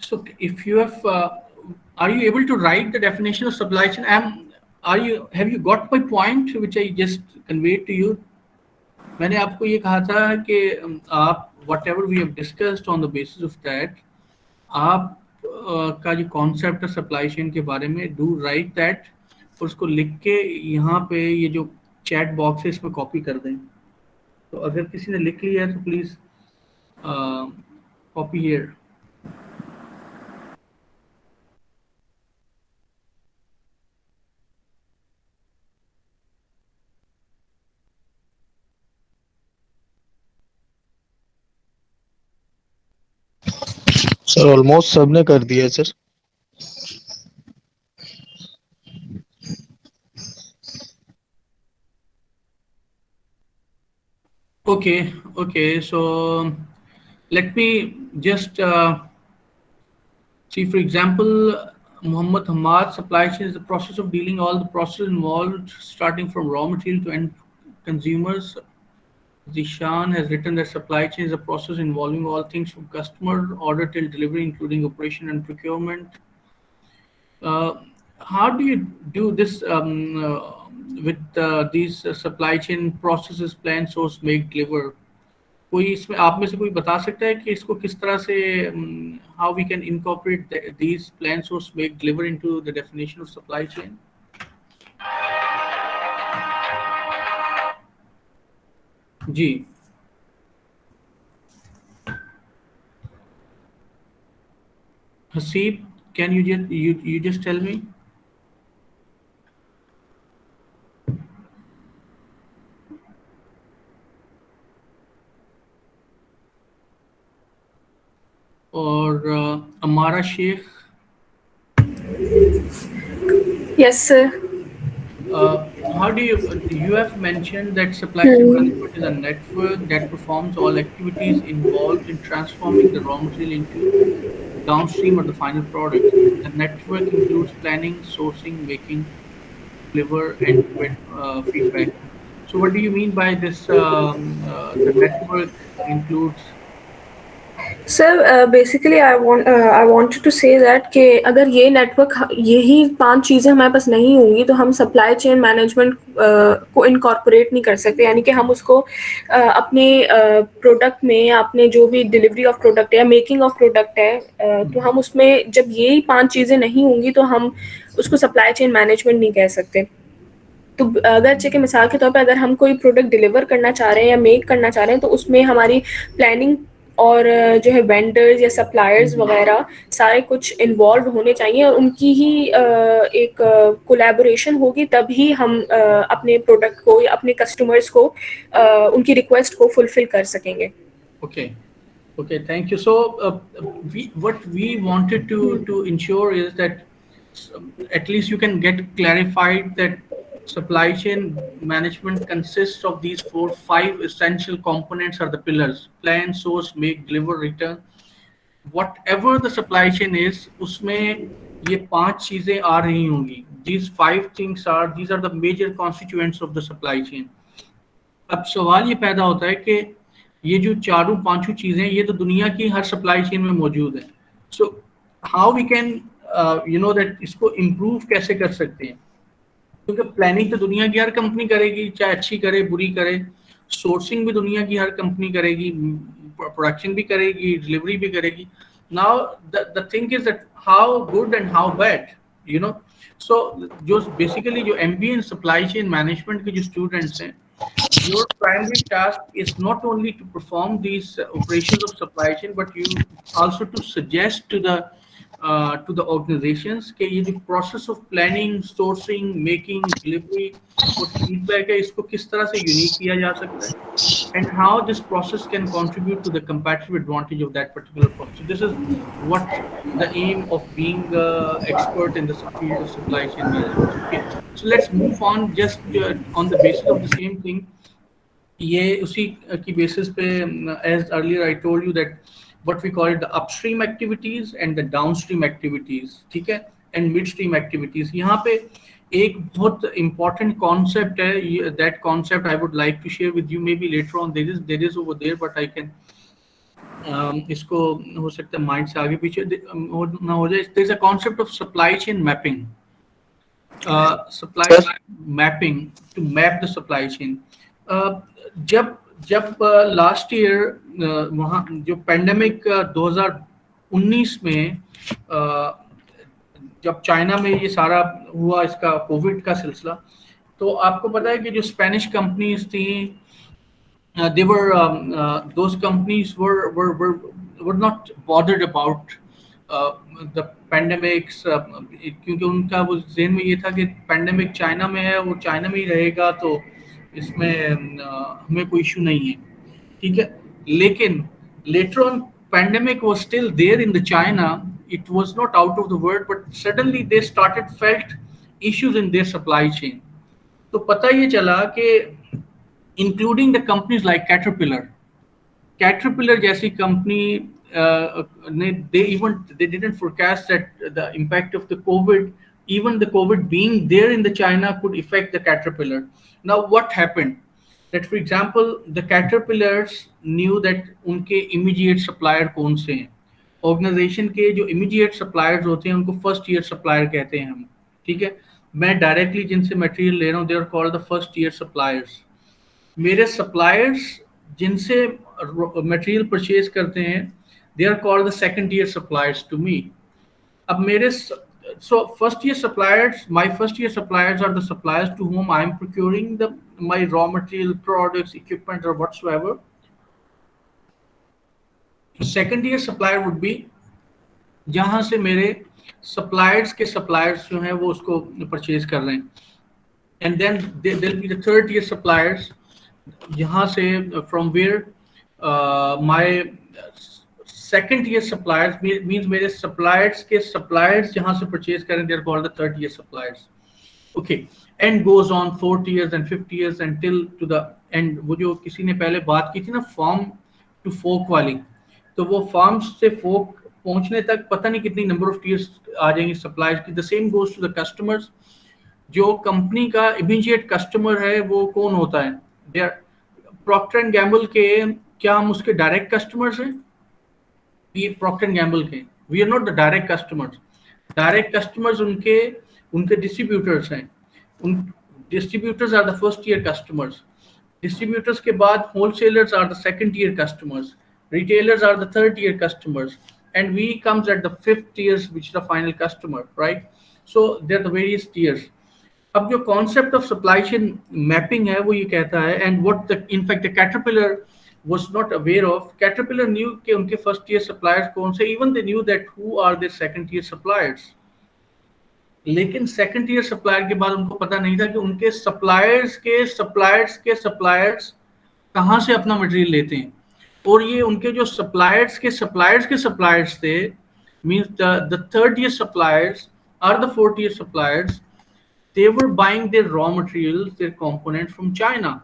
So if you have, are you able to write the definition of supply chain? Have you got my point, which I just conveyed to you? मैंने आपको ये कहा था कि आप whatever we have discussed, on the basis of that, आप का जो concept है supply chain के बारे में, do write that, और उसको लिख के यहाँ पे ये जो chat box है इसमें copy कर दें. तो अगर किसी ने लिख लिया है तो please copy here. Sir almost सबने कर दिया sir. Okay, so let me just see, for example, Muhammad Hamad, supply chain is the process of dealing all the process involved, starting from raw material to end consumers. Zishan has written that supply chain is a process involving all things from customer order till delivery, including operation and procurement. Uh, how do you do this with these supply chain processes, plan, source, make, deliver? कोई इसमें आप में से कोई बता सकता है कि इसको किस तरह से how we can incorporate these plan source make deliver into the definition of supply chain? जी, Haseeb, can you just tell me? और Amara Shaikh, Yes, sir. how do you have mentioned that supply chain management is a network that performs all activities involved in transforming the raw material into downstream or the final product. The network includes planning, sourcing, making, deliver, and feedback. So, what do you mean by this? The network includes. Sir basically I wanted to say that कि अगर ये network यही 5 चीज़ें हमारे पास नहीं होंगी तो हम सप्लाई चेन मैनेजमेंट को इनकॉर्पोरेट नहीं कर सकते, यानी कि हम उसको अपने प्रोडक्ट में या अपने जो भी डिलीवरी ऑफ प्रोडक्ट है या मेकिंग ऑफ प्रोडक्ट है तो हम उसमें जब यही 5 चीज़ें नहीं होंगी तो हम उसको सप्लाई चेन मैनेजमेंट नहीं कह सकते। तो अगर जैसे कि मिसाल के तौर पे अगर हम कोई प्रोडक्ट डिलीवर करना चाह रहे हैं या मेक करना चाह रहे हैं तो उसमें हमारी प्लानिंग और जो है वेंडर्स या सप्लायर्स वगैरह सारे कुछ इन्वॉल्व होने चाहिए और उनकी ही एक कोलैबोरेशन होगी, तभी हम अपने प्रोडक्ट को या अपने कस्टमर्स को उनकी रिक्वेस्ट को फुलफिल कर सकेंगे। Okay, thank you. So, what we wanted to ensure is that at least you can get clarified that supply chain management consists of these 5 essential components are the pillars: plan, source, make, deliver, return. Whatever the supply chain is, उसमें ये 5 चीजें आ रही होंगी. These 5 things these are the major constituents of the supply chain. अब सवाल ये पैदा होता है कि ये जो चारों पांचों चीजें ये तो दुनिया की हर सप्लाई चेन में मौजूद है. So how we can that इसको इम्प्रूव कैसे कर सकते हैं? क्योंकि प्लानिंग तो दुनिया की हर कंपनी करेगी, चाहे अच्छी करे बुरी करे. सोर्सिंग भी दुनिया की हर कंपनी करेगी, प्रोडक्शन भी करेगी, डिलीवरी भी करेगी. Now the thing is that how good and how bad, so जो बेसिकली जो MBA in supply chain management के जो स्टूडेंट्स हैं, your primary task is not only to perform these operations of supply chain, but you also to suggest to the organizations कि ये जो process of planning, sourcing, making, delivery और feedback है, इसको किस तरह से unique किया जा सकता है, and how this process can contribute to the competitive advantage of that particular process. So this is what the aim of being expert in the field of supply chain management. Okay, so let's move on just on the basis of the same thing. ये उसी की basis पे as earlier I told you that what we call it the upstream activities and the downstream activities, ठीक है, and midstream activities. यहाँ पे एक बहुत important concept है, that concept I would like to share with you maybe later on. There is over there, but I can इसको हो सकता है माइंड से आगे पीछे ना हो जाए. There is a concept of supply chain mapping. Supply mapping to map the supply chain. जब लास्ट ईयर वहाँ जो पैंडेमिक 2019 में जब चाइना में ये सारा हुआ, इसका कोविड का सिलसिला, तो आपको पता है कि जो स्पेनिश कंपनीज थी, they were those companies were not bothered about the pandemics, क्योंकि उनका वो ज़हन में ये था कि पैंडेमिक चाइना में है, वो चाइना में ही रहेगा, तो इसमें हमें कोई इशू नहीं है, ठीक है. लेकिन later on pandemic was still there in the China, it was not out of the world, but suddenly they started felt issues in their supply chain. तो पता ये चला कि including the companies like Caterpillar जैसी company they didn't forecast that the impact of the COVID, even the COVID being there in the China, could affect the Caterpillar. Now what happened? That for example, the Caterpillars knew that उनके immediate supplier कौन से हैं. Organization के जो immediate suppliers होते हैं उनको first year supplier कहते हैं हम. ठीक है, मैं directly जिनसे material ले रहा हूँ, they are called the first year suppliers. मेरे suppliers जिनसे material purchase करते हैं, they are called the second year suppliers to me. अब मेरे so first year suppliers, my first year suppliers are the suppliers to whom I am procuring my raw material, products, equipment or whatsoever. Second year supplier would be जहाँ से मेरे suppliers के suppliers जो हैं वो उसको purchase कर रहे हैं. And then there will be the third year suppliers जहाँ से from where my second year suppliers means मेरे suppliers के suppliers जहाँ से purchase करें, they are called the third year suppliers. Okay, and goes on 4th years and 5th years until to the end. वो जो किसी ने पहले बात की थी ना farm to fork वाली, तो वो farm से fork पहुंचने तक पता नहीं कितनी number of years आ जाएंगी suppliers की. The same goes to the customers. जो कंपनी का immediate customer है वो कौन होता है? They are Procter and Gamble के, क्या हम उसके direct customers हैं? Procter and Gamble के, we are not the direct customers. Direct customers उनके distributors हैं. Distributors are the first year customers. Distributors के बाद wholesalers are the second year customers. Retailers are the third year customers. And we comes at the 5th years, which is the final customer, right? So there are the various tiers. अब जो concept of supply chain mapping है वो ये कहता है, and what in fact the Caterpillar was not aware of. Caterpillar knew कि उनके first year suppliers कौन से, even they knew that who are their second year suppliers. लेकिन second year supplier के बाद उनको पता नहीं था कि उनके suppliers के suppliers कहाँ से अपना material लेते हैं. और ये उनके जो suppliers के suppliers थे, means the third year suppliers or the fourth year suppliers, they were buying their raw materials, their components from China.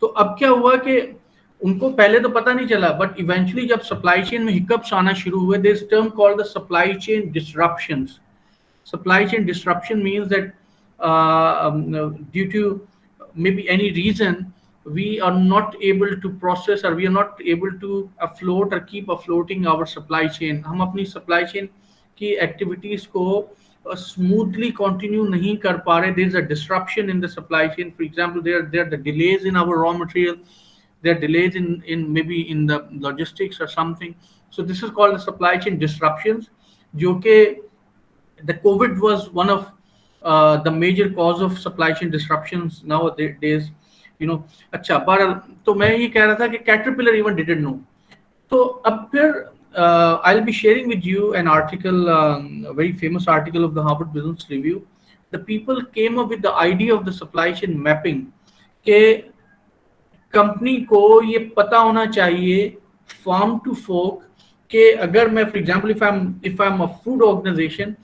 तो अब क्या हुआ कि उनको पहले तो पता नहीं चला, but eventually जब supply chain में hiccups आना शुरू हुए, there is a term called the supply chain disruptions. Supply chain disruption means that due to maybe any reason, we are not able to process or we are not able to afloat or keep afloating our supply chain. हम अपनी supply chain की activities को smoothly continue नहीं कर पा रहे. There is a disruption in the supply chain. For example, there are the delays in our raw material. There are delays in maybe in the logistics or something. So this is called the supply chain disruptions. जो कि the COVID was one of the major cause of supply chain disruptions nowadays. You know, अच्छा बहरहाल तो मैं ये कह रहा था कि Caterpillar even didn't know. तो अब फिर I'll be sharing with you an article, a very famous article of the Harvard Business Review. The people came up with the idea of the supply chain mapping कि company को ये पता होना चाहिए farm to fork कि अगर मैं for example if I'm a food organization,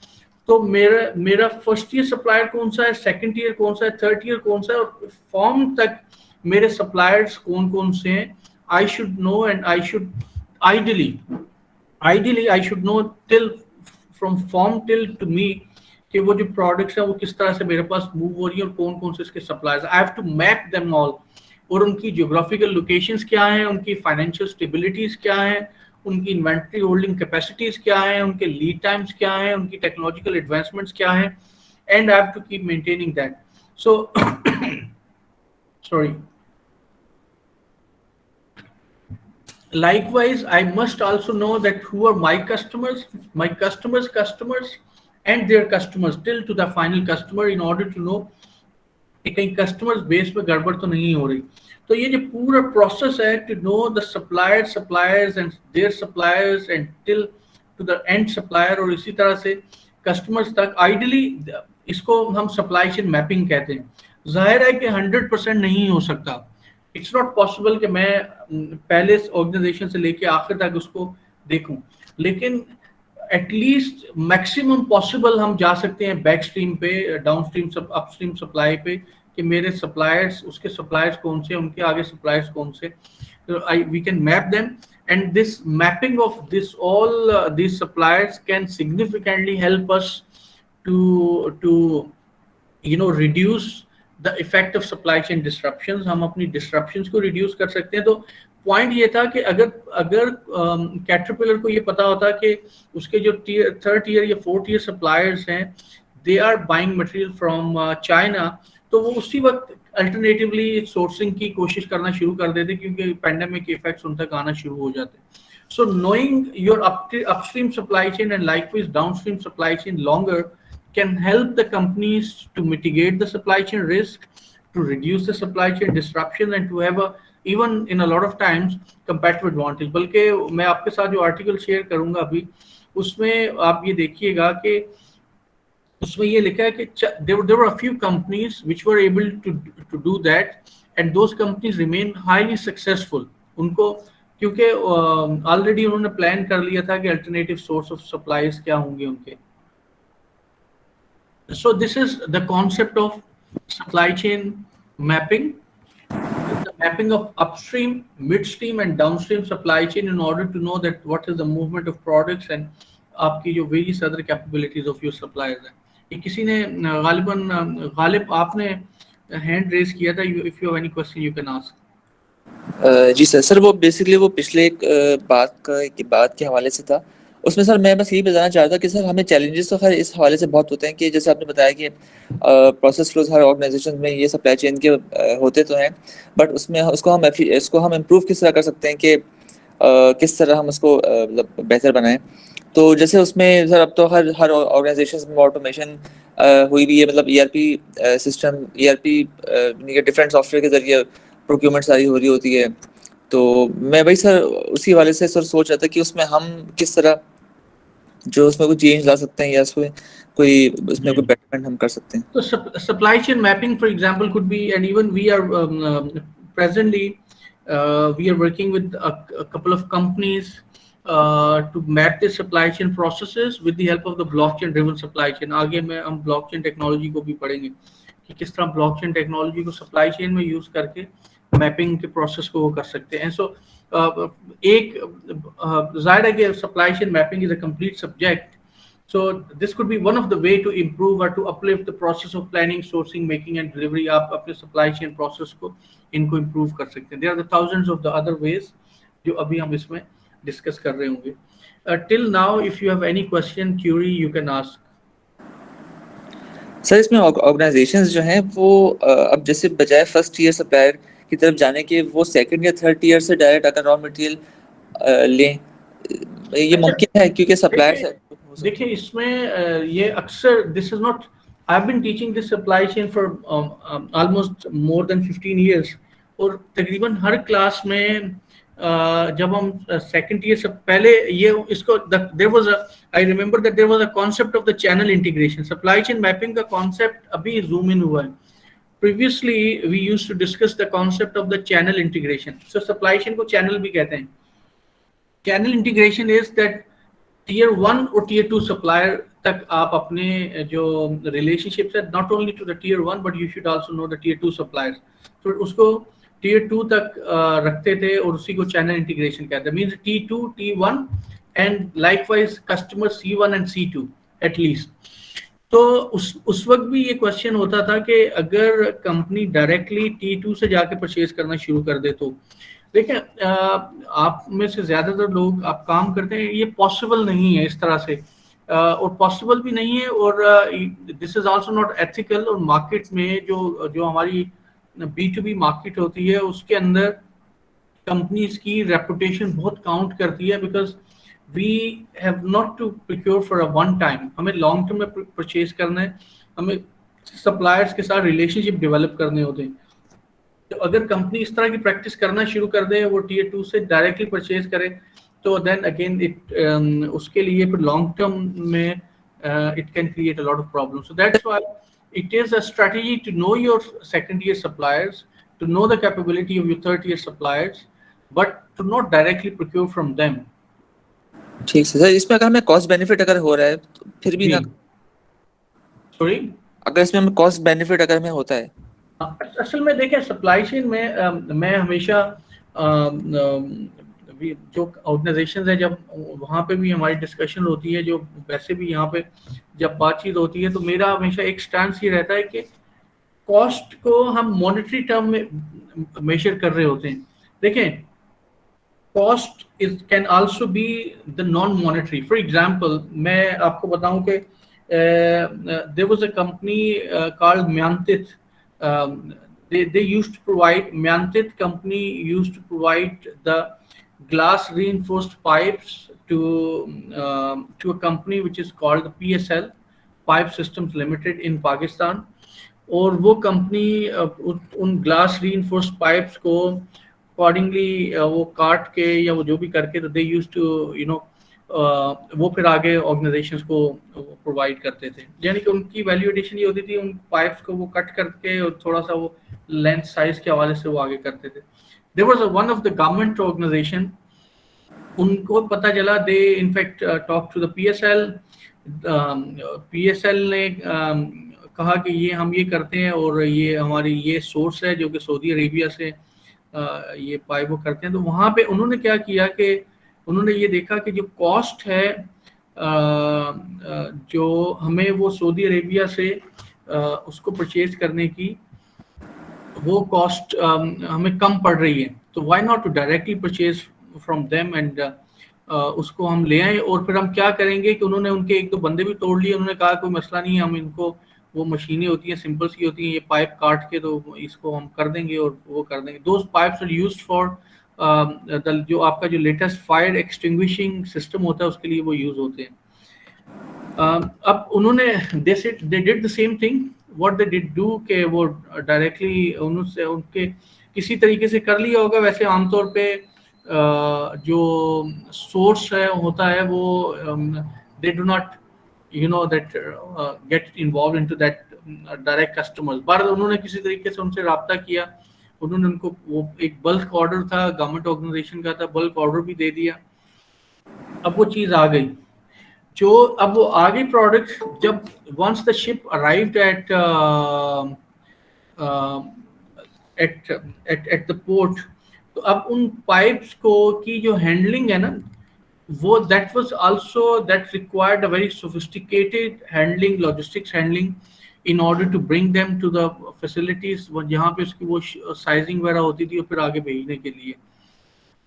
तो मेरा फर्स्ट ईयर सप्लायर कौन सा है, सेकंड ईयर कौन सा है, थर्ड ईयर कौन सा है, और फॉर्म तक मेरे सप्लायर्स कौन कौन से हैं. I should know and I should ideally I should know till from form till to me कि वो जो प्रोडक्ट्स हैं वो किस तरह से मेरे पास मूव हो रही है और कौन कौन से इसके suppliers. I have to map them all, और उनकी ज्योग्राफिकल लोकेशंस क्या हैं, उनकी फाइनेंशियल स्टेबिलिटीज क्या हैं, उनकी इन्वेंट्री होल्डिंग कैपेसिटीज क्या हैं, उनके लीड टाइम्स क्या हैं, उनकी टेक्नोलॉजिकल एडवांसमेंट्स क्या हैं, and I have to keep maintaining that. So sorry, likewise I must also know that who are my customers customers and their customers till to the final customer in order to know कि कहीं customers base पे गड़बड़ तो नहीं हो रही. तो ये जो पूरा प्रोसेस है to know the suppliers and their suppliers and till to the end supplier, और इसी तरह से कस्टमर्स तक, आइडियली इसको हम सप्लाई चेन मैपिंग कहते हैं. जाहिर है कि 100% नहीं हो सकता. इट्स नॉट पॉसिबल कि मैं पहले ऑर्गेनाइजेशन से लेके आखिर तक उसको देखूं, लेकिन एटलीस्ट मैक्सिमम पॉसिबल हम जा सकते हैं बैक स्ट्रीम पे, डाउन स्ट्रीम अपस्ट्रीम सप्लाई पे, कि मेरे सप्लायर्स, उसके सप्लायर्स कौन से, उनके आगे सप्लायर्स कौन से, we can map them, and this mapping of this all these suppliers can significantly help us to reduce the effect of supply chain disruptions. हम अपनी disruptions को reduce कर सकते हैं. तो पॉइंट ये था कि अगर कैटरपिलर को ये पता होता कि उसके जो थर्ड ईयर या फोर्थ ईयर सप्लायर्स हैं, they are buying material from China, तो वो उसी वक्त अल्टरनेटिवली सोर्सिंग की कोशिश करना शुरू कर देते, क्योंकि पैंडेमिक के इफेक्ट्स उन तक आना शुरू हो जाते. सो knowing your upstream supply chain and likewise downstream supply chain longer can help the companies to mitigate the supply chain risk, to reduce the supply chain disruption, and to have a, even in a lot of times, competitive advantage. बल्कि मैं आपके साथ जो article share करूंगा अभी, उसमें आप ये देखिएगा कि उसमें ये लिखा है कि there were a few companies which were able to do that, and those companies remain highly successful. उनको क्योंकि ऑलरेडी उन्होंने प्लान कर लिया था कि अल्टरनेटिव सोर्स ऑफ सप्लाईज क्या होंगे उनके. So this is the concept of supply chain mapping, the mapping of upstream, midstream and downstream supply chain in order to know that what is the movement of products and आपकी जो various other capabilities of your suppliers है. ये किसी ने गालिब आपने hand raise किया था. If you have any question you can ask. जी सर वो बेसिकली वो पिछले एक बात के हवाले से था. उसमें सर मैं बस यही बताना चाहता था कि सर हमें चैलेंजेस तो खैर इस हवाले से बहुत होते हैं कि जैसे आपने बताया कि प्रोसेस फ्लोज हर ऑर्गेनाइजेशन में ये सप्लाई चेन के होते तो हैं, बट उसमें इसको हम इम्प्रूव किस तरह कर सकते हैं कि किस तरह हम इसको मतलब बेहतर बनाएं. तो जैसे उसमें सर अब तो हर ऑर्गेनाइजेशन में ऑटोमेशन हुई भी है, मतलब ERP system, ERP different software के जरिए प्रोक्योरमेंट सारी हो रही होती है. तो मैं भाई सर उसी वाले से सर सोच रहा था कि उसमें हम किस तरह जो उसमें कोई चेंज ला सकते हैं या उसमें कोई बेटरमेंट हम कर सकते हैं. So supply chain mapping, for example, could be, and even we are presently we are working with a couple of companies to map the supply chain processes with the help of the blockchain driven supply chain. आगे में हम blockchain technology को भी पढ़ेंगे कि किस तरह blockchain technology को supply chain में use करके mapping के process को वो कर सकते हैं. So एक जाहिर है कि supply chain mapping is a complete subject. So this could be one of the way to improve or to uplift the process of planning, sourcing, making and delivery. आप अपने supply chain process को इनको improve कर सकते हैं. There are the thousands of the other ways जो अभी हम इसमें discuss कर रहे होंगे. Till now, if you have any question, query, you can ask. Sir इसमें ऑर्गेनाइजेशंस जो हैं वो अब जैसे बजाय फर्स्ट ईयर सप्लायर की तरफ जाने के वो सेकंड या थर्ड ईयर से डायरेक्ट अगर रॉ मटेरियल लें, ये मुमकिन है क्योंकि सप्लायर देखिए इसमें ये अक्सर this is not, I have been teaching this supply chain for almost more than 15 years, और तकरीबन हर क्लास में जब हम सेकंड ईयर से पहले ये इसको there was I remember that there was a concept of the channel integration. Supply chain mapping का कांसेप्ट अभी जूम इन हुआ है. Previously we used to discuss the concept of the channel integration. So supply chain को channel भी कहते हैं. Channel integration is that tier 1 और tier 2 supplier तक आप अपने जो रिलेशनशिप्स है, not only to the tier 1 but you should also know the tier 2 suppliers, तो उसको टीयर 2 तक रखते थे और उसी को चैनल इंटीग्रेशन कहते हैं. Means T2 T1 and likewise customer C1 and C2 at least. तो उस वक्त भी ये क्वेश्चन होता था कि अगर कंपनी डायरेक्टली T2 से जाके परचेज करना शुरू कर दे तो देखिए आप में से ज्यादातर लोग आप काम करते हैं, ये पॉसिबल नहीं है इस तरह से, और पॉसिबल भी नहीं है, और this is also not ethical. और मार्केट में जो हमारी B2B मार्केट होती है उसके अंदर कंपनीज की रेपुटेशन बहुत काउंट करती है, because we have not to procure for a one time. हमें लॉन्ग टर्म में परचेज करना है, हमें सप्लायर्स के साथ रिलेशनशिप डेवलप करने होते हैं. तो अगर कंपनी इस तरह की प्रैक्टिस करना शुरू कर दे, वो टीयर 2 से डायरेक्टली परचेज करे, तो देन अगेन इट उसके लिए फिर लॉन्ग टर्म में it can create a lot of problems. So that's why it is a strategy to know your second year suppliers, to know the capability of your third year suppliers, but to not directly procure from them. ठीक है sir, इसमें अगर हमें cost benefit अगर हो रहा है तो फिर भी जी ना, सॉरी। अगर इसमें हमें कॉस्ट बेनिफिट अगर हमें होता है असल में देखें सप्लाई चेन में मैं हमेशा जो ऑर्गेनाइजेशन है जब वहाँ पे भी हमारी डिस्कशन होती है, जो वैसे भी यहाँ पे जब बातचीत होती है, तो मेरा हमेशा एक स्टैंड ये रहता है कि कॉस्ट को हम मॉनेटरी टर्म में मेजर कर रहे होते हैं। देखें, cost is can also be the non monetary. For example मैं आपको बताऊं कि there was a company called म्यांतित। they used to provide, Myantit company used to provide the glass reinforced pipes to a company which is called the PSL, Pipe Systems Limited in Pakistan। और वो company उन glass reinforce pipes को accordingly वो काट के या वो जो भी करके, तो दे यूज टू यू नो वो फिर आगे ऑर्गेनाइजेशंस को प्रोवाइड करते थे। यानी कि उनकी वैल्यू एडिशन ये होती थी, उन पाइप्स को वो कट करके और थोड़ा सा वो लेंथ साइज के हवाले से वो आगे करते थे। There was one of the government organisation, उनको पता चला, they in fact talk to the PSL. PSL ने कहा कि ये हम ये करते हैं और ये हमारी ये सोर्स है जो कि सऊदी अरेबिया से ये पाइप वो करते हैं। तो वहाँ पे उन्होंने क्या किया कि उन्होंने ये देखा कि जो कॉस्ट है जो हमें वो सऊदी अरेबिया से उसको परचेज करने की, वो कॉस्ट हमें कम पड़ रही है, तो why not to directly purchase from them and उसको हम ले आए। और फिर हम क्या करेंगे कि उन्होंने उनके एक दो बंदे भी तोड़ लिए। उन्होंने कहा कोई मसला नहीं है, हम इनको, वो मशीनें होती हैं सिंपल सी होती हैं, ये पाइप काट के तो इसको हम कर देंगे और वो कर देंगे। Those pipes are used for जो आपका जो लेटेस्ट फायर एक्सटिंग्विशिंग सिस्टम होता है उसके लिए वो यूज होते हैं। अब उन्होंने they did the same thing what they did do के वो डायरेक्टली उनसे उनके किसी तरीके से कर लिया होगा। वैसे आमतौर पे जो सोर्स है होता है वो they do not that get involved into that direct customers, पर उन्होंने किसी तरीके से उनसे राब्ता किया। उन्होंने उनको वो एक बल्क ऑर्डर था, गवर्नमेंट ऑर्गेनाइजेशन का था, बल्क ऑर्डर भी दे दिया। अब वो चीज़ आ गई, जो अब वो आ गई प्रोडक्ट, जब once the ship arrived at the port, तो अब उन पाइप्स को की जो हैंडलिंग है ना, वो that was also that required a very sophisticated handling, logistics handling in order to bring them to the facilities जहाँ पे उसकी वो साइजिंग वगैरह होती थी और फिर आगे भेजने के लिए।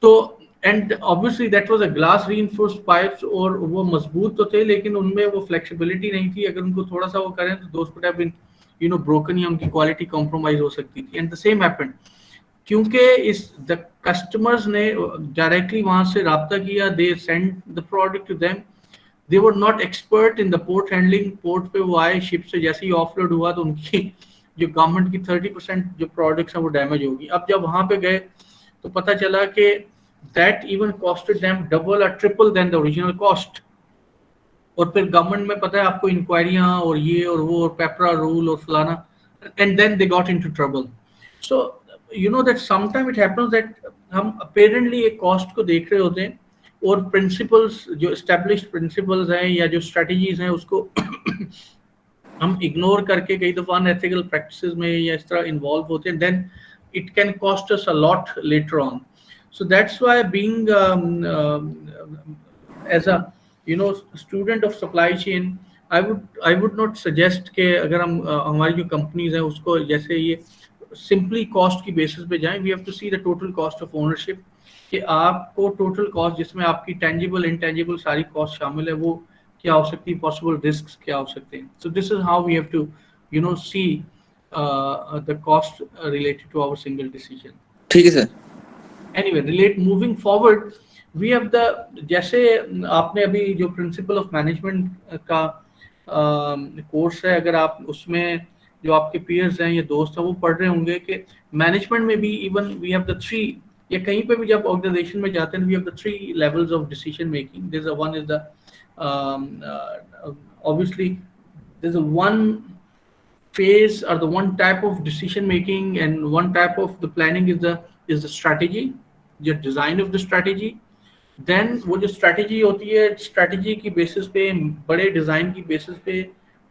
तो and obviously that was a glass reinforced pipes, और वो मजबूत तो थे लेकिन उनमें वो फ्लेक्सिबिलिटी नहीं थी। अगर उनको थोड़ा सा वो करें तो दोस्त कुड हैव बीन ब्रोकन, या उनकी क्वालिटी कॉम्प्रोमाइज हो सकती थी। एंड द सेम हैपेंड, क्योंकि इस द कस्टमर्स ने डायरेक्टली वहां से राब्ता किया, they send the product to them, they were not expert in the port handling. Port पे वो आए, शिप से जैसे ही ऑफलोड हुआ तो उनकी जो गवर्नमेंट की 30% जो प्रोडक्ट्स हैं वो डैमेज होगी। अब जब वहां पे गए तो पता चला कि that even costed them double और triple than the original cost. और फिर गवर्नमेंट में पता है आपको इंक्वायरियां और ये और वो और पेपरा रूल और फलाना, and then they got into trouble. So you know that sometimes it happens that हम apparently एक cost को देख रहे होते हैं और principles, जो established principles हैं या जो strategies हैं, उसको हम ignore करके कई दफ़ा unethical practices में या इस तरह involve होते हैं, then it can cost us a lot later on. So that's why being as a student of supply chain, I would not suggest कि अगर हम हमारी जो companies हैं उसको जैसे ये सिंपली कॉस्ट की बेसिस पे जाएं। We have to see the total cost of ownership, कि आपको टोटल कॉस्ट जिसमें आपकी टेंजिबल इंटेंजिबल सारी कॉस्ट शामिल है वो क्या हो सकती है, पॉसिबल रिस्क क्या हो सकते हैं। So this is how we have to see the cost related to our single decision. ठीक है sir. Anyway, relate moving forward, we have the, जैसे आपने अभी जो प्रिंसिपल ऑफ मैनेजमेंट का कोर्स है, अगर आप उसमें जो आपके पीयर्स हैं या दोस्त हैं वो पढ़ रहे होंगे कि मैनेजमेंट में भी इवन वी हैव द 3, या कहीं पे भी जब ऑर्गेनाइजेशन में जाते हैं, we have the 3 levels of decision making. There is one is the obviously there's a one phase or the one type of decision making, and one type of the planning is the strategy, the design of the strategy, then वो जो strategy होती है, strategy की basis पे, बड़े design की basis पे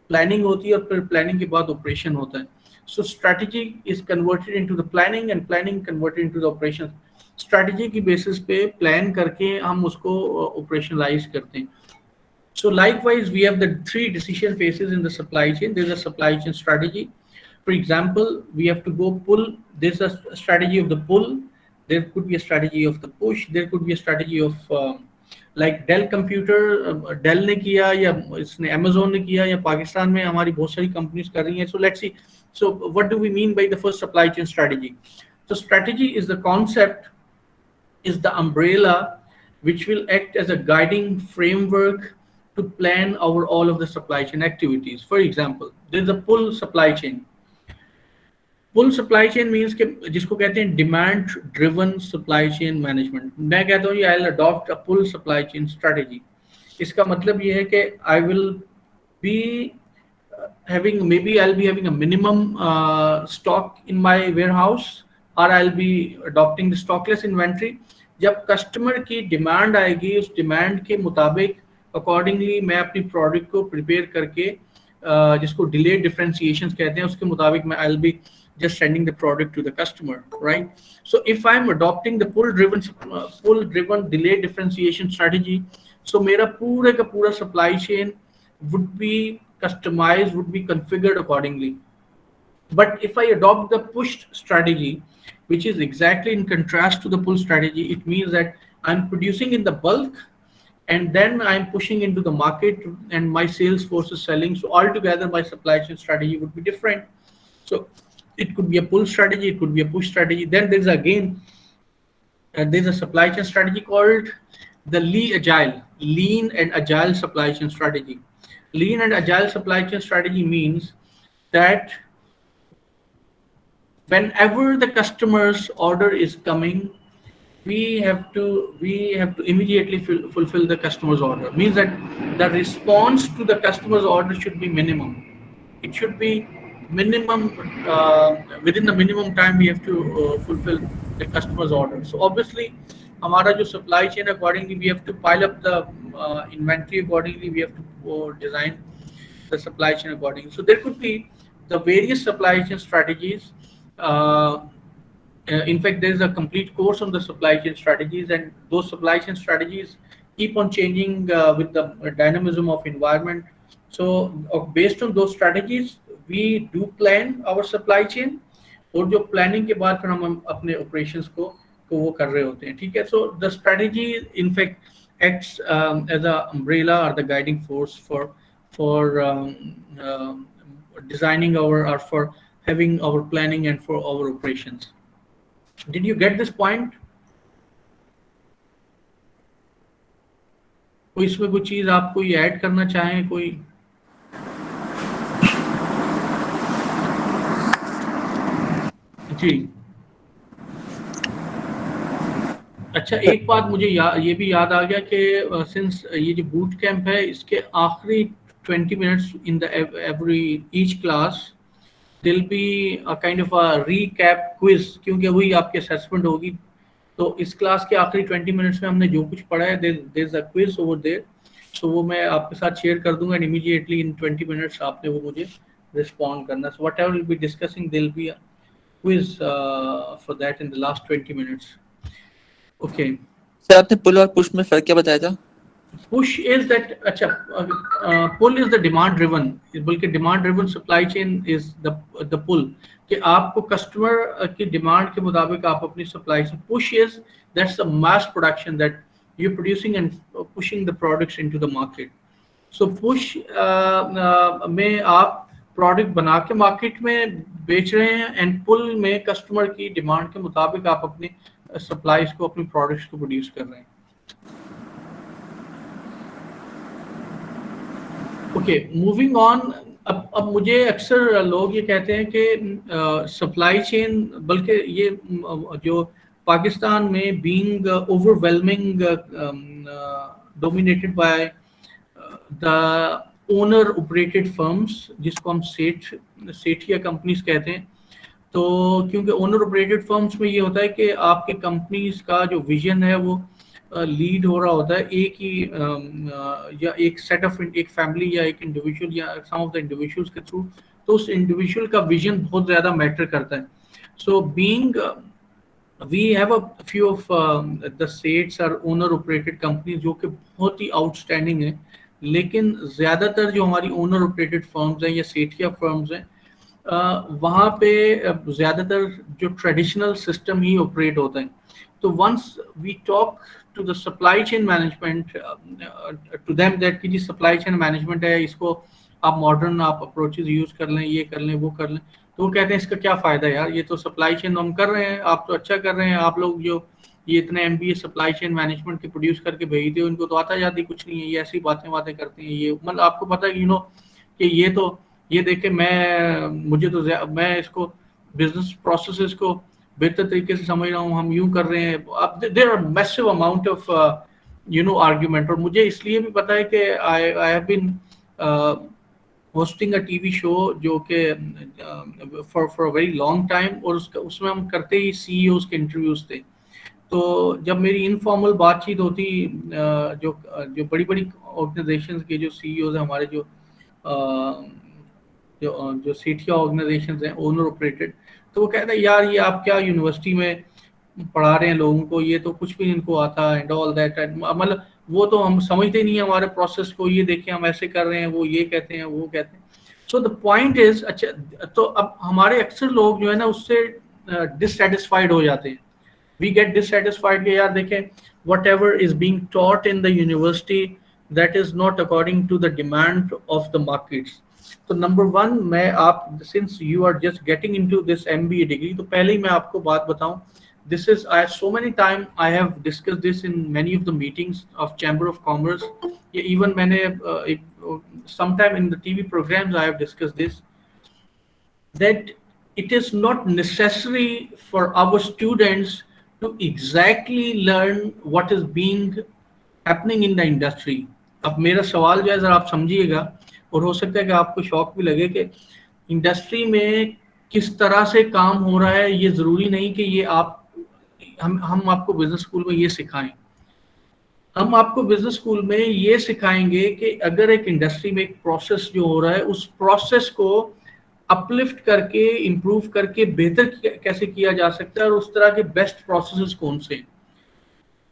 planning होती है, और फिर प्लानिंग के बाद ऑपरेशन होता है. So strategy is converted into the planning, and planning converted into the operation. Strategy की बेसिस पे प्लान करके हम उसको ऑपरेशनलाइज करते हैं. So likewise, we have the three decision phases in the supply chain. There's a supply chain strategy. For example, we have to go pull. There's a strategy of the pull. There could be a strategy of the push. There could be a strategy of like Dell computer. Dell ने किया, या इसने Amazon ने किया, या पाकिस्तान में हमारी बहुत सारी companies कर रही हैं. So let's see. So what do we mean by the first supply chain strategy? So strategy is the concept, is the umbrella which will act as a guiding framework to plan our all of the supply chain activities. For example, there's a pull supply chain. Pull supply chain means कि जिसको कहते हैं demand driven supply chain management. मैं कहता हूँ I'll adopt a pull supply chain strategy. इसका मतलब ये है कि I will be having, maybe I'll be having a minimum stock in my warehouse, or I'll be adopting the stockless inventory. जब customer की डिमांड आएगी, उस डिमांड के मुताबिक अकॉर्डिंगली मैं अपनी प्रोडक्ट को प्रिपेयर करके जिसको डिले डिफरेंशिएशन कहते हैं, उसके मुताबिक मैं I'll be just sending the product to the customer, right? So if I'm adopting the pull driven delay differentiation strategy, so मेरा पूरे का पूरा supply chain would be customized, would be configured accordingly. But if I adopt the push strategy, which is exactly in contrast to the pull strategy, it means that I'm producing in the bulk, and then I'm pushing into the market, and my sales force is selling. So altogether, my supply chain strategy would be different. So it could be a pull strategy, it could be a push strategy. Then there's again, there's a supply chain strategy called the lean and agile supply chain strategy. Lean and agile supply chain strategy means that whenever the customer's order is coming, we have to immediately fulfill the customer's order. Means that the response to the customer's order should be minimum. It should be minimum, within the minimum time we have to fulfill the customer's order. So obviously हमारा जो supply chain, accordingly we have to pile up the inventory accordingly, we have to design the supply chain accordingly. So there could be the various supply chain strategies. In fact, there is a complete course on the supply chain strategies, and those supply chain strategies keep on changing with the dynamism of environment. So based on those strategies, we do plan our supply chain, और जो planning के बाद फिर हम अपने operations को वो कर रहे होते हैं, ठीक है. So the strategy in fact acts as a umbrella or the guiding force for designing or for having our planning and for our operations. Did you get this point? कोई इसमें कोई चीज आप कोई ऐड करना चाहें, कोई? जी अच्छा, एक बात मुझे ये भी याद आ गया कि सिंस ये जो बूट कैंप है, इसके आखिरी 20 minutes in the every each class there'll be a kind of a recap quiz, क्योंकि वही आपकी असेसमेंट होगी. तो इस क्लास के आखिरी 20 मिनट्स में हमने जो कुछ पढ़ा है, there's a quiz over there. So वो मैं आपके साथ शेयर कर दूंगा, and immediately in 20 minutes आपने वो मुझे रिस्पॉन्ड करना. So whatever we'll be discussing, there'll be a quiz for that in the last 20 minutes. Okay. Sir आपने पुल और पुश में फर्क क्या बताया था? Push is that, अच्छा, pull is the demand driven, बल्कि demand driven supply chain is the pull, कि आपको कस्टमर की डिमांड के मुताबिक आप अपनी सप्लाई से. Push is that's the mass production that you're producing and pushing the products into the market. So push में आप प्रोडक्ट बना के मार्केट में बेच रहे हैं, एंड पुल में कस्टमर की डिमांड के मुताबिक आप अपनी सप्लाईज को, अपनी प्रोडक्ट्स को प्रोड्यूस कर रहे हैं. Okay, moving on. अब मुझे अक्सर लोग ये कहते हैं कि सप्लाई चेन, बल्कि ये जो पाकिस्तान में being overwhelming dominated by the owner operated firms, जिसको हम सेठिया कंपनीज कहते हैं. तो क्योंकि ओनर ऑपरेटेड फर्म्स में ये होता है कि आपके कंपनीज का जो विजन है वो लीड हो रहा होता है एक ही या एक सेट ऑफ एक फैमिली या एक इंडिविजुअल या सम ऑफ द इंडिविजुअल्स के थ्रू, तो उस इंडिविजुअल का विजन बहुत ज़्यादा मैटर करता है. So being we have a few of the states are owner operated companies जो कि बहुत ही आउटस्टैंडिंग है, लेकिन ज़्यादातर जो हमारी ओनर ऑपरेटेड फर्म्स हैं या सेठिया फर्म्स हैं, वहाँ पे ज़्यादातर जो ट्रेडिशनल सिस्टम ही ऑपरेट होता है. तो once we talk to the supply chain management to them that कि जी सप्लाई चेन मैनेजमेंट है, इसको आप मॉडर्न आप अप्रोचेज यूज़ कर लें, ये कर लें, वो कर लें, तो वो कहते हैं इसका क्या फ़ायदा यार, ये तो सप्लाई चेन हम कर रहे हैं, आप तो अच्छा कर रहे हैं, आप लोग जो ये इतने MBA सप्लाई चेन मैनेजमेंट के प्रोड्यूस करके भेजते हो, इनको तो आता जाती कुछ नहीं है, ये ऐसी बातें करते हैं, ये मतलब आपको पता है कि ये देखे मुझे तो मैं इसको बिजनेस प्रोसेसेस को बेहतर तरीके से समझ रहा हूँ, हम यूं कर रहे हैं. अब there are massive amount of argument, और मुझे इसलिए भी पता है कि I have been hosting a TV show जो कि for a very long time, और उसमें हम करते ही CEOs के इंटरव्यूज थे. तो जब मेरी इनफॉर्मल बातचीत होती जो बड़ी बड़ी ऑर्गेनाइजेशंस के जो CEOs हैं हमारे, जो सेठिया ऑर्गेनाइजेशंस हैं ओनर ऑपरेटेड, तो वो कहते हैं यार ये आप क्या यूनिवर्सिटी में पढ़ा रहे हैं लोगों को, ये तो कुछ भी इनको आता एंड ऑल दैट, मतलब वो तो हम समझते नहीं है हमारे प्रोसेस को, ये देखिए हम ऐसे कर रहे हैं, वो ये कहते हैं, वो कहते हैं. सो द पॉइंट इज, अच्छा तो अब हमारे अक्सर लोग जो है ना उससे डिससेटिस्फाइड हो जाते हैं. वी गेट डिससेटिस्फाइड कि यार देखें whatever is being taught in the university that is not according to the demand of the markets. तो नंबर वन, मैं आप since you are just getting into this MBA degree, तो पहले ही मैं आपको बात बताऊं, this is so many time I have discussed this in many of the meetings of Chamber of Commerce, even मैंने sometime in the TV programs I have discussed this, that it is not necessary for our students to exactly learn what is being happening in the industry. अब मेरा सवाल जो है जरा आप समझिएगा, और हो सकता है कि आपको शौक भी लगे कि इंडस्ट्री में किस तरह से काम हो रहा है. ये ज़रूरी नहीं कि ये हम आपको बिजनेस स्कूल में ये सिखाएं. हम आपको बिजनेस स्कूल में ये सिखाएंगे कि अगर एक इंडस्ट्री में एक प्रोसेस जो हो रहा है, उस प्रोसेस को अपलिफ्ट करके, इम्प्रूव करके बेहतर कैसे किया जा सकता है, और उस तरह के बेस्ट प्रोसेसेस कौन से.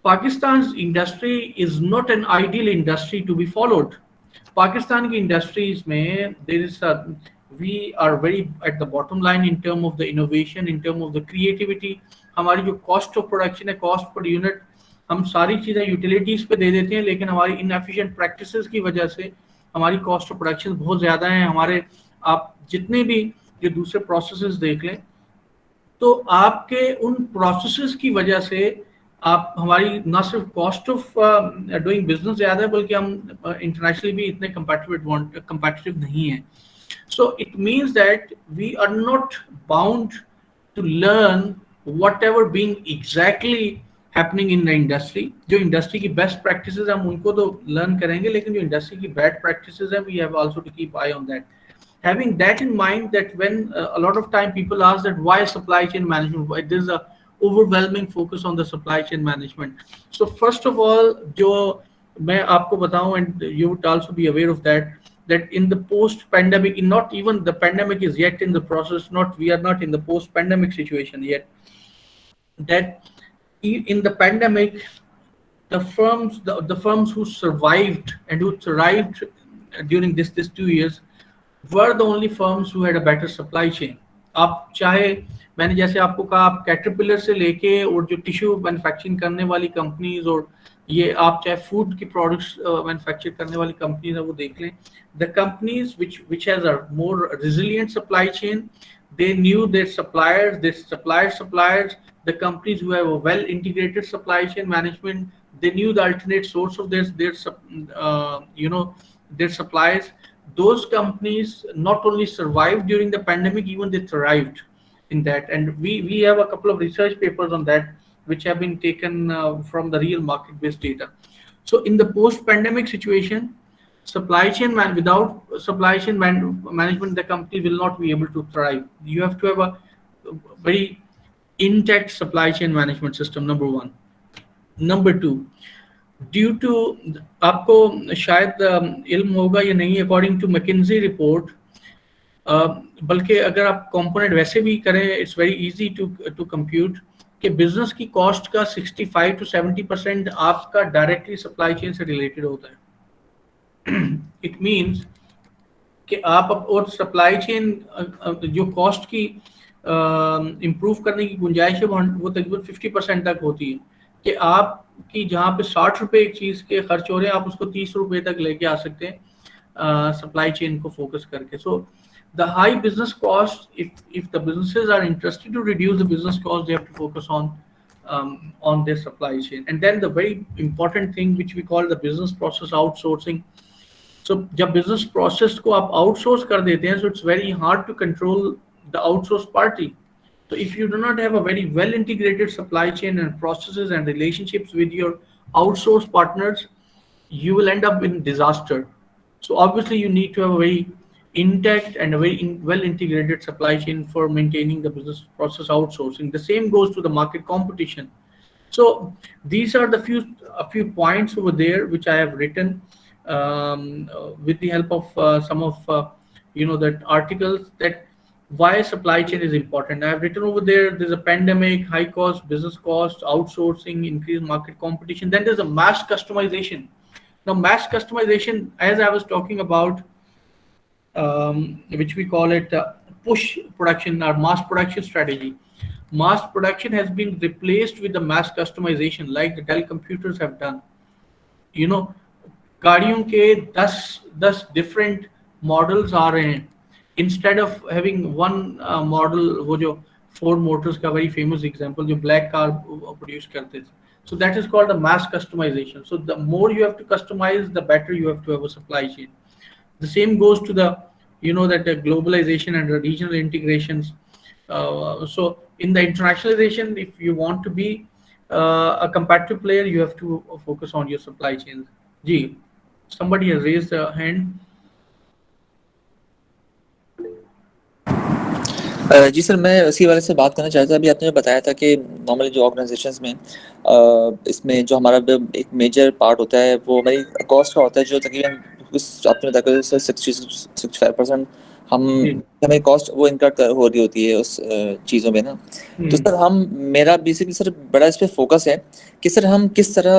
Pakistan industry is not an ideal industry to be followed. Pakistan की इंडस्ट्रीज में there is we are very at the bottom line in term of the innovation, in term of the creativity. हमारी जो cost of production है, cost per unit, हम सारी चीज़ें utilities पे दे देते हैं, लेकिन हमारी inefficient practices की वजह से हमारी cost of production बहुत ज़्यादा है. हमारे आप जितने भी जो दूसरे processes देख लें, तो आपके उन processes की वजह से आप हमारी ना सिर्फ cost of doing business ज़्यादा है, बल्कि हम internationally भी इतने competitive नहीं हैं. So it means that we are not bound to learn whatever being exactly happening in the industry. जो industry की best practices हम उनको तो learn करेंगे, लेकिन जो industry की bad practices हैं, we have also to keep eye on that. Having that in mind, that when a lot of time people ask that why supply chain management, why there's a overwhelming focus on the supply chain management. So first of all, जो मैं आपको बताऊं, and you would also be aware of that in the post-pandemic, not even the pandemic is yet in the process, we are not in the post-pandemic situation yet, that in the pandemic, the firms who survived and who thrived during this 2 years were the only firms who had a better supply chain. आप चाहे मैंने जैसे आपको कहा, आप caterpillar से लेके और जो टिश्यू मैन्युफैक्चरिंग करने वाली कंपनीज, और ये आप चाहे फूड की प्रोडक्ट्स मैन्युफैक्चर करने वाली कंपनीज है, वो देख लें. The companies which has a more resilient supply chain, they knew their suppliers, the companies who have a well integrated supply chain management, they knew the alternate source of their supplies. Those companies not only survived during the pandemic, even they thrived in that. And we have a couple of research papers on that, which have been taken from the real market-based data. So in the post-pandemic situation, without supply chain management, the company will not be able to thrive. You have to have a very intact supply chain management system, number one. Number two, due to, आपको शायद इल्म होगा या नहीं, according to McKenzie report, बल्कि अगर आप component वैसे भी करें, it's very easy to compute कि बिजनेस की कॉस्ट का 65 to 70% आपका डायरेक्टली सप्लाई चेन से रिलेटेड होता है। इट मीन्स कि आप और सप्लाई चेन जो कॉस्ट की इम्प्रूव करने की गुंजाइश है वो तकरीबन 50% तक होती है, कि आपकी जहाँ पे 60 रुपए एक चीज़ के खर्च हो रहे हैं, आप उसको 30 रुपए तक लेके आ सकते हैं सप्लाई चेन को फोकस करके। So the high business cost, if the businesses are interested to reduce the business cost, they have to focus on their supply chain. And then the very important thing which we call the business process outsourcing. So जब business process को आप outsource कर देते हैं, so it's very hard to control the outsourced party. So if you do not have a very well integrated supply chain and processes and relationships with your outsourced partners, you will end up in disaster. So obviously you need to have a very intact and a very well integrated supply chain for maintaining the business process outsourcing. The same goes to the market competition. So these are a few points over there which I have written with the help of some of that articles, that why supply chain is important. I have written over there. There's a pandemic, high cost, business cost, outsourcing, increased market competition. Then there's a mass customization. Now mass customization, as I was talking about, which we call it push production or mass production strategy. Mass production has been replaced with the mass customization, like the Dell computers have done. गाड़ियों के 10 different models आ रहे हैं, instead of having one model. वो जो Ford Motors का very famous example, जो black car produce करते थे, so that is called a mass customization. So the more you have to customize, the better you have to have a supply chain. The same goes to the that the globalization and the regional integrations. So in the internationalization, if you want to be a competitive player, you have to focus on your supply chains. Ji, somebody has raised a hand. जी sir, मैं उसी वाले से बात करना चाहता था। अभी आपने बताया था कि नॉर्मली जो ऑर्गेनाइजेशंस में इसमें जो हमारा एक मेजर पार्ट होता है वो हमारी कॉस्ट का होता है, जो तकरीबन आपने बताया सर 65% हमें कॉस्ट वो इनकट हो रही होती है उस चीज़ों में ना। तो सर मेरा बेसिकली सर बड़ा इस पर फोकस है कि सर हम किस तरह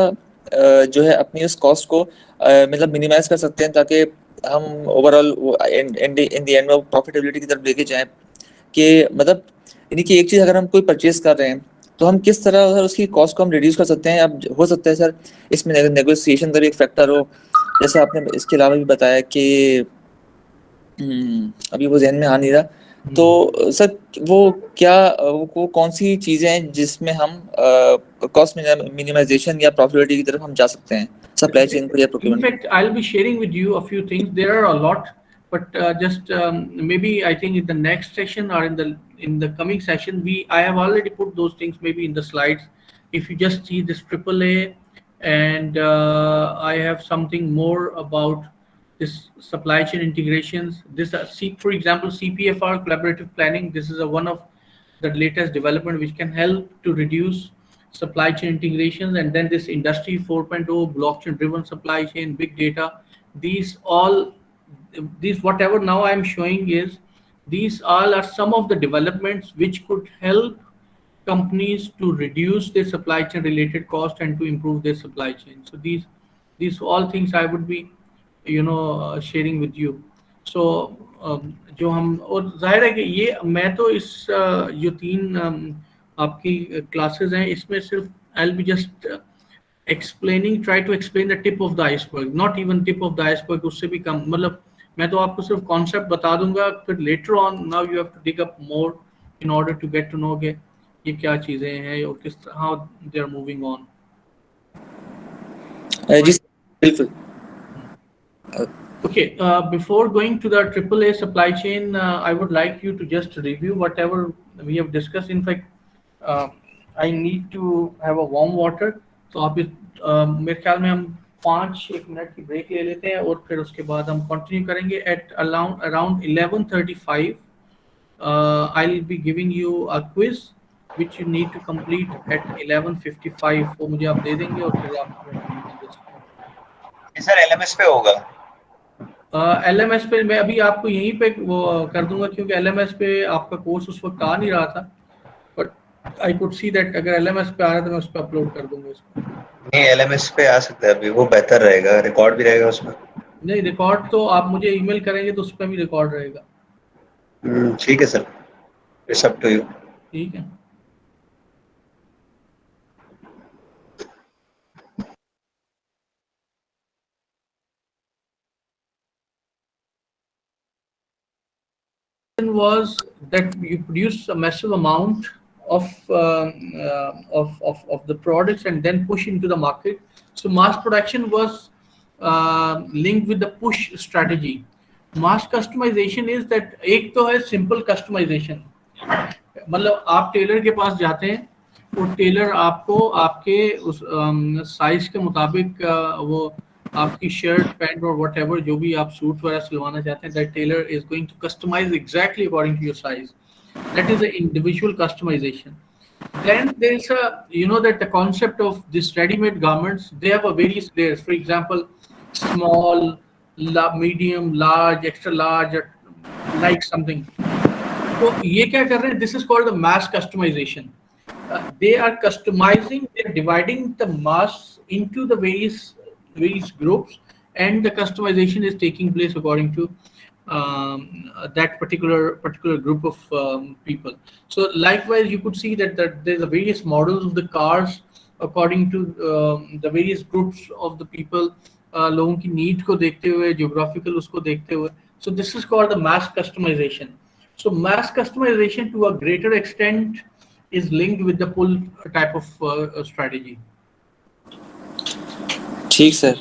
जो है अपनी उस कॉस्ट को मतलब मिनिमाइज कर सकते हैं, ताकि हम ओवरऑल इन द एंड में प्रॉफिटेबिलिटी की तरफ लेके जाएं। कि मतलब यानी कि एक चीज़ अगर हम कोई परचेज कर रहे हैं तो हम किस तरह सर उसकी कॉस्ट को हम रिड्यूस कर सकते हैं। अब हो सकता है सर इसमें नेगोशिएशन का भी एक फैक्टर हो, जैसे आपने इसके अलावा भी बताया कि अभी वो जहन में आ नहीं रहा। तो सर वो क्या वो कौन सी चीज़ें हैं जिसमें हम कॉस्ट मिनिमाइजेशन या प्रॉफिटेबिलिटी की तरफ हम जा सकते हैं सप्लाई चेन को या procurement. In fact, I'll be sharing with you a few things. There are a lot, but just maybe I think in the next session or in the coming session, I have already put those things maybe in the slides. If you just see this AAA, and I have something more about this supply chain integrations. This for example, CPFR, collaborative planning. This is one of the latest development which can help to reduce supply chain integrations. And then this industry 4.0, blockchain driven supply chain, big data, these whatever now I'm showing is, these all are some of the developments which could help companies to reduce their supply chain related cost and to improve their supply chain. So these all things I would be sharing with you. So जो हम, और जाहिर है कि ये मैं तो इस जो 3 आपकी क्लासेस हैं, इसमें सिर्फ I'll be just try to explain the tip of the iceberg, not even tip of the iceberg, उससे भी कम। मतलब मैं तो आपको सिर्फ कॉन्सेप्ट बता दूंगा, फिर later on now you have to dig up more in order to get to know के ये क्या चीज़ें हैं और किस how they are moving on. जी बिल्कुल। Okay, before going to the AAA supply chain, I would like you to just review whatever we have discussed. In fact, I need to have a warm water. तो आप मेरे ख्याल में हम 5-1 minute की break ले लेते हैं और फिर उसके बाद हम कंटिन्यू करेंगे at around 11:35. I'll be giving you a quiz which you need to complete at 11:55, वो मुझे आप दे देंगे और फिर आप we can just sir LMS पे होगा। LMS पे मैं अभी आपको यहीं पे वो कर दूंगा, क्योंकि LMS पे आपका कोर्स उस वक्त आ नहीं रहा था, but I could see that अगर LMS पे आ रहा है तो मैं उस पर अपलोड कर दूंगा इसको। नहीं LMS पे आ सकता है अभी, वो बेहतर रहेगा, रिकॉर्ड भी रहेगा उसमें। नहीं, रिकॉर्ड तो आप मुझे ईमेल करेंगे तो उस पर भी रिकॉर्ड रहेगा। ठीक है sir, it's up to you. ठीक है। Was that you produce a massive amount of of the products and then push into the market. So mass production was linked with the push strategy. Mass customization is that एक तो है simple customization, मतलब आप Taylor के पास जाते हैं और Taylor आपको आपके उस साइज के मुताबिक वो आपकी शर्ट पैंट और वट एवर जो भी आप सूट वगैरह सिलवाना चाहते हैं, that tailor is going to customize exactly according to your size. That is the individual customization. Then there's a, you know, that the concept of this ready-made garments, they have a various layers. For example, small, medium, large, extra large, or like something. तो ये क्या कर रहे हैं? This is called the mass customization. They are customizing, they're dividing the mass into the various groups, and the customization is taking place according to that particular group of people. So likewise, you could see that there's a various models of the cars according to the various groups of the people, लोगों की need को देखते हुए, geographical उसको देखते हुए. So this is called the mass customization. So mass customization to a greater extent is linked with the pull type of strategy. ठीक sir,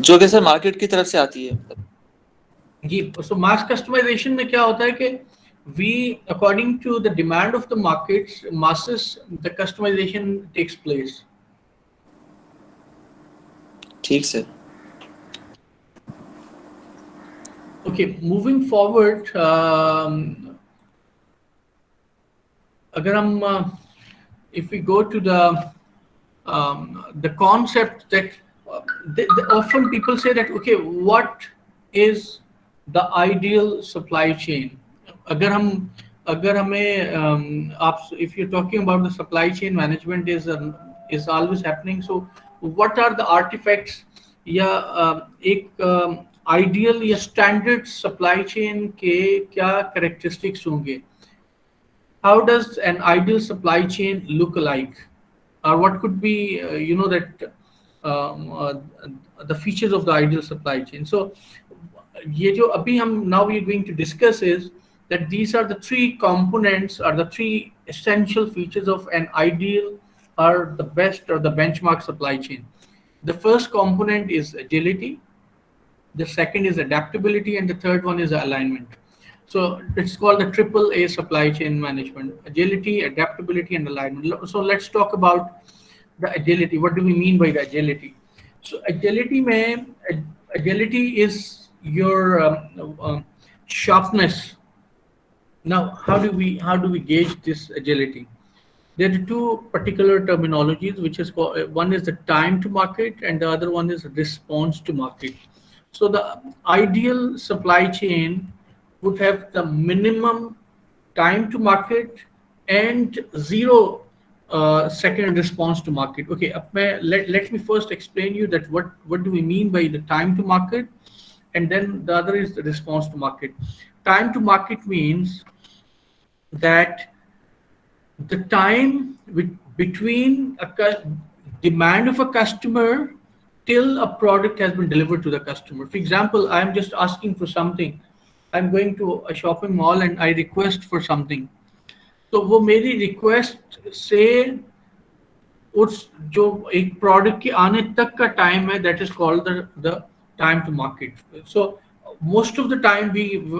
जो कि सर मार्केट की तरफ से आती है। जी, so mass customization में क्या होता है कि we according to the demand of the markets masses, the customization takes place. ठीक सर। Okay, moving forward, अगर हम if we go to the concept that often people say that, okay, what is the ideal supply chain? अगर हमें आप, if you're talking about the supply chain management is always happening, so what are the artifacts या एक ideal या standard supply chain के क्या characteristics होंगे? How does an ideal supply chain look like, or what could be the features of the ideal supply chain? So ये जो अभी हम now we are going to discuss is that these are the three components or the three essential features of an ideal or the best or the benchmark supply chain. The first component is agility, the second is adaptability, and the third one is alignment. So it's called the triple A supply chain management: agility, adaptability, and alignment. So let's talk about the agility. What do we mean by the agility? So agility is your sharpness. Now, how do we gauge this agility? There are two particular terminologies, which is called, one is the time to market and the other one is response to market. So the ideal supply chain would have the minimum time to market and 0 second response to market. Okay, let me first explain you that what do we mean by the time to market, and then the other is the response to market. Time to market means that the time between a demand of a customer till a product has been delivered to the customer. For example, I'm just asking for something. I'm going to a shopping mall and I request for something. तो वो मेरी request से उस जो एक product के आने तक का टाइम है, that is called the time to market. So most of the time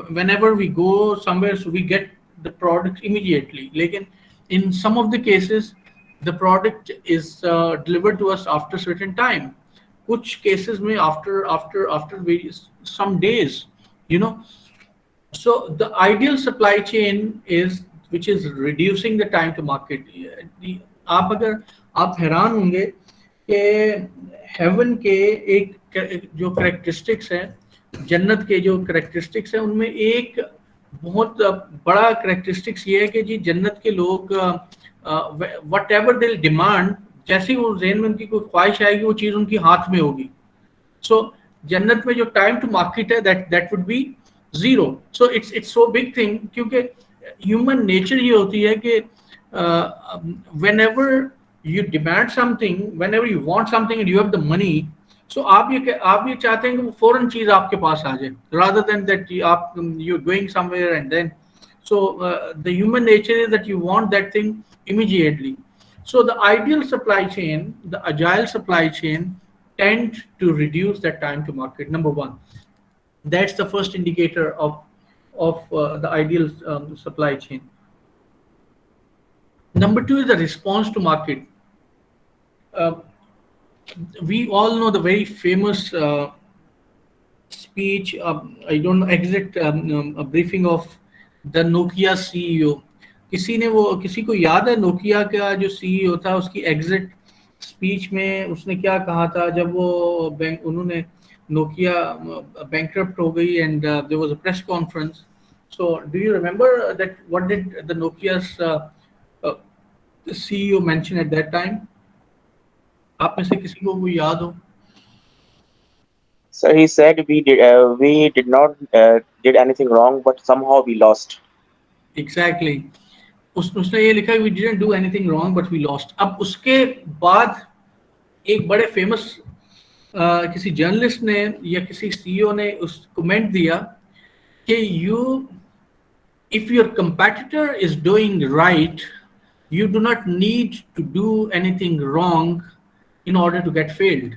whenever we go somewhere, so we get the product immediately. लेकिन in some of the cases the product is delivered to us after certain time. कुछ cases में after various some days, you know. So the ideal supply chain is which is reducing the time to market. आप हैरान होंगे कि haven के एक जो characteristics हैं, जन्नत के जो करेक्टरिस्टिक्स हैं, उनमें एक बहुत बड़ा करेक्टरिस्टिक्स ये है कि जी जन्नत के लोग वट एवर दे डिमांड, जैसे ही वो ज़हन में उनकी कोई ख्वाहिश आएगी वो चीज़ उनकी हाथ में होगी. सो जन्नत में जो टाइम टू मार्केट है that would be zero. So it's so big thing, क्योंकि ह्यूमन नेचर ये होती है कि whenever you demand something, whenever you want something and you have the money, so आप ये चाहते हैं कि वो फौरन चीज आपके पास आ जाए, rather than that you're going somewhere and then, so the human nature is that you want that thing immediately. So the ideal supply chain, the agile supply chain, tend to reduce that time to market. Number one, that's the first indicator of the ideal supply chain. Number two is the response to market. We all know the very famous speech, I don't know, exact briefing of the Nokia CEO. किसी को याद है Nokia का जो CEO था, उसकी exit speech में उसने क्या कहा था जब वो उन्होंने नोकिया बैंकरप्ट हो गई and there was a press conference. So do you remember that what did the Nokia's CEO mention at that time? आप में से किसी को वो याद हो? So he said we did not did anything wrong, but somehow we lost. Exactly. उसने ये लिखा we didn't do anything wrong but we lost. अब उसके बाद एक बड़े फेमस किसी जर्नलिस्ट ने या किसी CEO ने उस कमेंट दिया कि if your competitor is doing right, you do not need to do anything wrong in order to get failed.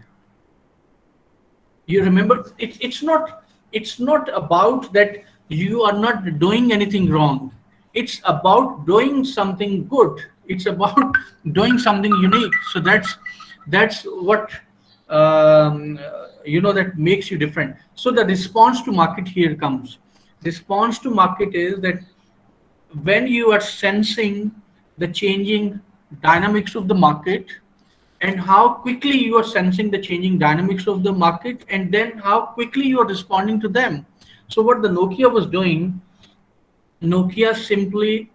You remember, it's not about that you are not doing anything wrong. It's about doing something good. It's about doing something unique. So that's what that makes you different. So the response to market here comes. Response to market is that when you are sensing the changing dynamics of the market, and how quickly you are sensing the changing dynamics of the market, and then how quickly you are responding to them. So what the Nokia was doing, Nokia simply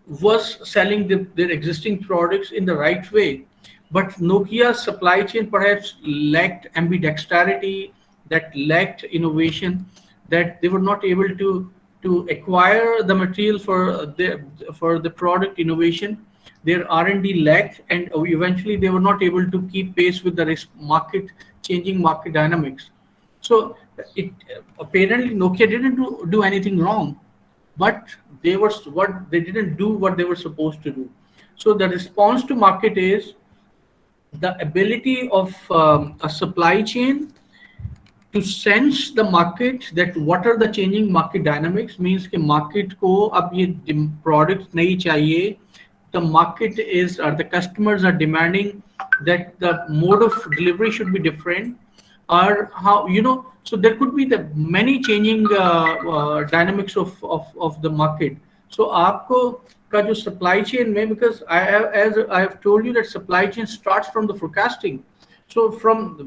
was selling their existing products in the right way, but Nokia's supply chain perhaps lacked ambidexterity, that lacked innovation, that they were not able to acquire the material for the product innovation. Their R&D lacked, and eventually they were not able to keep pace with the changing market dynamics. So apparently Nokia didn't do anything wrong, but they didn't do what they were supposed to do. So the response to market is the ability of a supply chain to sense the market, that what are the changing market dynamics, means कि market को अब ये product नहीं चाहिए. The market is, or the customers are demanding that the mode of delivery should be different, or how, so there could be the many changing dynamics of the market. So आपको का जो supply chain में, because as I have told you that supply chain starts from the forecasting. So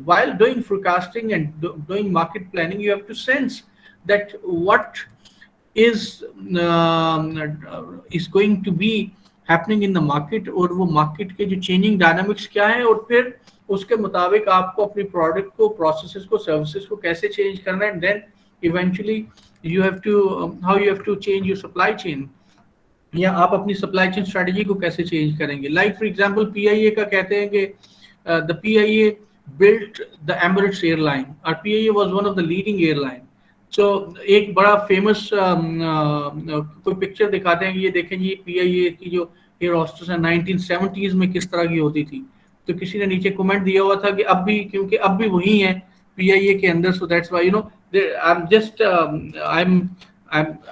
while doing forecasting and doing market planning, you have to sense that what is going to be happening in the market, और वो market के जो changing dynamics क्या है, और फिर उसके मुताबिक आपको अपनी product को, processes को, services को कैसे change करना है, and then eventually you have to how you have to change your supply chain, या आप अपनी supply chain strategy को कैसे change करेंगे. Like for example PIA का कहते हैं कि the PIA built the Emirates airline, or PIA was one of the leading airline. So एक बड़ा फेमस कोई पिक्चर दिखाते हैं कि ये देखें जी PIA की जो एयर होस्टेस है 1970s में किस तरह की होती थी, तो किसी ने नीचे कमेंट दिया हुआ था कि अब भी, क्योंकि अब भी वही है PIA के अंदर. So that's why I'm just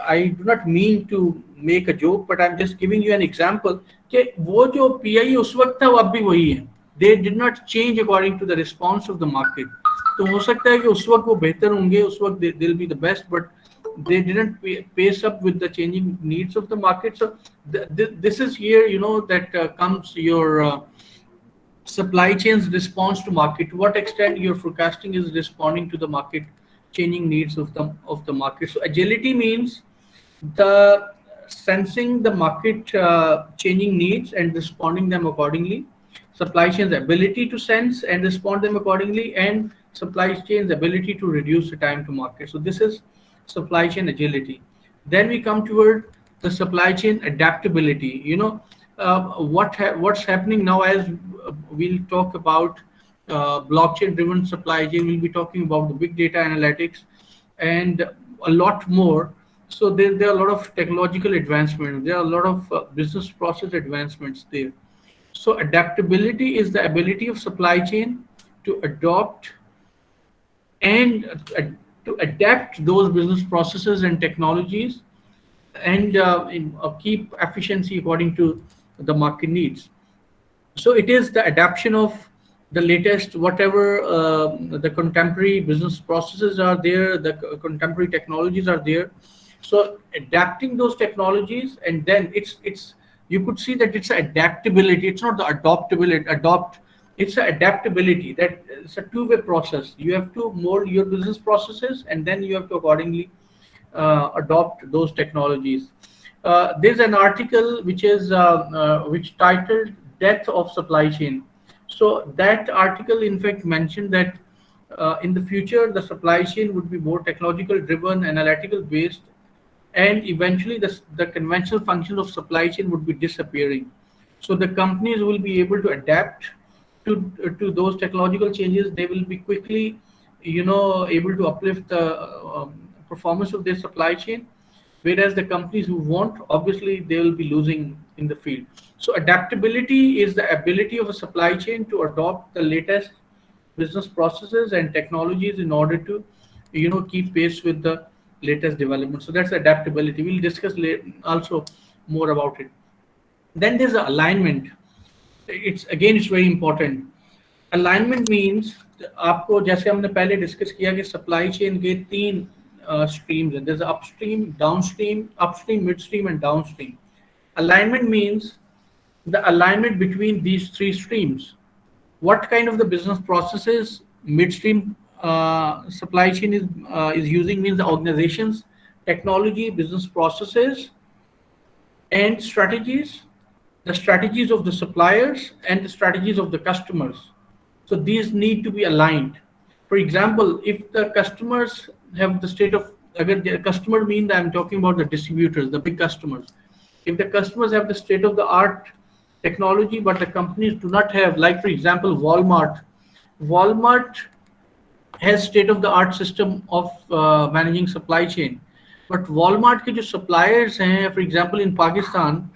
I do not mean to make a joke, but I'm just giving you an example कि वो जो PIA उस वक्त था वो अब भी वही है. They did not change according to the response of the market. तो हो सकता है कि उस वक्त वो बेहतर होंगे, उस वक्त they'll be the best, but they didn't pace up with the changing needs of the market. So this is here, that comes your supply chain's response to market. To what extent your forecasting is responding to the market changing needs of the market. So agility means the sensing the market changing needs and responding them accordingly. Supply chain's ability to sense and respond them accordingly, and supply chain's ability to reduce the time to market. So this is supply chain agility. Then we come toward the supply chain adaptability. What's happening now, as we'll talk about blockchain driven supply chain, we'll be talking about the big data analytics and a lot more. So there are a lot of technological advancements, there are a lot of business process advancements there. So adaptability is the ability of supply chain to adopt and to adapt those business processes and technologies, and keep efficiency according to the market needs. So it is the adaptation of the latest, whatever the contemporary business processes are there, the contemporary technologies are there. So adapting those technologies, and then it's you could see that it's adaptability. It's not the adoptability. It's a adaptability. That it's a two-way process. You have to mold your business processes, and then you have to accordingly adopt those technologies. There's an article which titled "Death of Supply Chain." So that article, in fact, mentioned that in the future the supply chain would be more technological driven, analytical based, and eventually the conventional function of supply chain would be disappearing. So the companies will be able to adapt to those technological changes. They will be quickly, able to uplift the performance of their supply chain. Whereas the companies who won't, obviously, they will be losing in the field. So adaptability is the ability of a supply chain to adopt the latest business processes and technologies in order to, keep pace with the latest developments. So that's adaptability. We'll discuss also more about it. Then there's the alignment. It's very important. Alignment means आपको, जैसे हमने पहले discuss किया कि supply chain के तीन streams हैं. There's upstream, downstream, midstream, and downstream. Alignment means the alignment between these three streams. What kind of the business processes midstream supply chain is using means the organizations, technology, business processes, and strategies, the strategies of the suppliers and the strategies of the customers. So these need to be aligned. For example, if the customers have the state of, the customer mean that I'm talking about the distributors, the big customers. If the customers have the state of the art technology, but the companies do not have, like for example, Walmart has state of the art system of managing supply chain. But Walmart के जो suppliers हैं, for example, in Pakistan,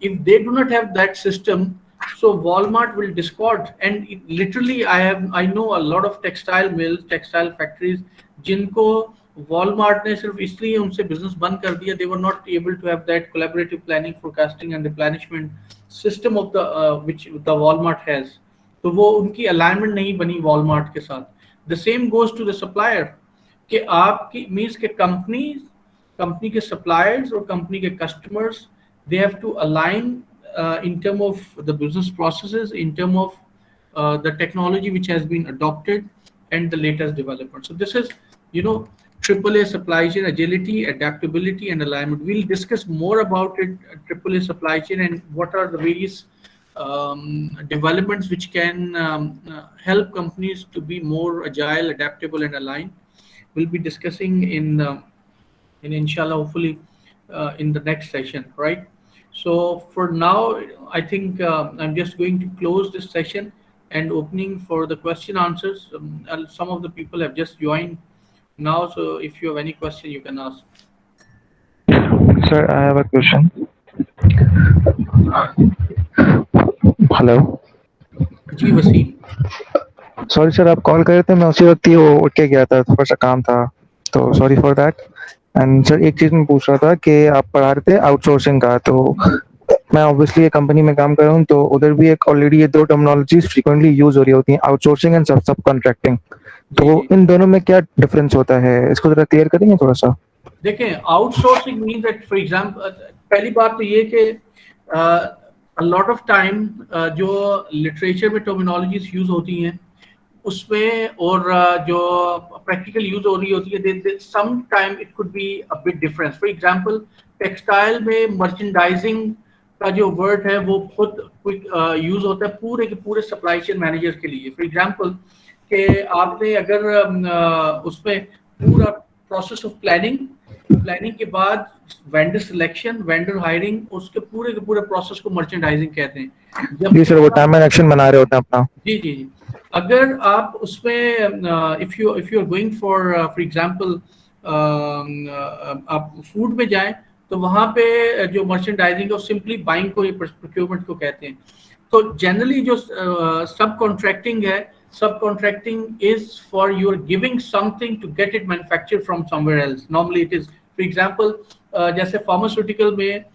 if they do not have that system, so Walmart will discard. And literally, I know a lot of textile mills, textile factories, जिनको Walmart ने सिर्फ इसलिए उनसे business बंद कर दिया, they were not able to have that collaborative planning, forecasting, and replenishment system of the which the Walmart has. तो वो उनकी alignment नहीं बनी Walmart के साथ. The same goes to the supplier. कि आपकी means के company के suppliers और company के customers, they have to align in terms of the business processes, in terms of the technology which has been adopted and the latest development. So this is, AAA supply chain agility, adaptability, and alignment. We'll discuss more about it, AAA supply chain, and what are the various developments which can help companies to be more agile, adaptable, and aligned. We'll be discussing in inshallah, hopefully, in the next session, right? So for now, I think I'm just going to close this session and opening for the question answers. Some of the people have just joined now, so if you have any question, you can ask. Sir, I have a question. Hello जी Waseem, sorry sir, आप call कर रहे थे, मैं उसी वक्त ही वो उठ के गया था, थोड़ा सा काम था, तो sorry for that. And sir, एक चीज मैं पूछ रहा था कि आप पढ़ा रहे थे आउटसोर्सिंग का, तो मैं ऑब्वियसली ये कंपनी में काम कर रहा हूँ, तो उधर भी एक ऑलरेडी ये दो टर्मिनोलॉजीज फ्रीक्वेंटली यूज हो रही होती हैं, आउटसोर्सिंग एंड सब कॉन्ट्रैक्टिंग. तो इन दोनों में क्या डिफरेंस होता है, इसको जरा क्लियर करेंगे थोड़ा सा. देखें, outsourcing mean that for example, पहली बात तो ये कि अ लॉट ऑफ टाइम जो लिटरेचर में टर्मिनोलॉजीज यूज होती हैं उसमें और जो प्रैक्टिकल यूज हो रही होती है, some time it could be a bit difference. For example textile में मर्चेंडाइजिंग का जो वर्ड है वो खुद यूज होता है पूरे के पूरे सप्लाई चेन मैनेजर के लिए। फॉर एग्जांपल कि आपने अगर उसमें पूरा प्रोसेस ऑफ प्लानिंग के बाद वेंडर सिलेक्शन, वेंडर हायरिंग, उसके पूरे के पूरे प्रोसेस को मर्चेंडाइजिंग कहते हैं। जब जी सर, वो टाइम एंड एक्शन बना रहे होते हैं अपना। जी जी जी, अगर आप उसमें if you are going for example आप फूड में जाएं तो वहां पे जो मर्चेंडाइजिंग है सिंपली बाइंग को, प्रोक्योरमेंट को कहते हैं। तो जनरली जो सब कॉन्ट्रैक्टिंग है, subcontracting is for you are giving something to get it manufactured from somewhere else. Normally it is for example जैसे फार्मास्यूटिकल में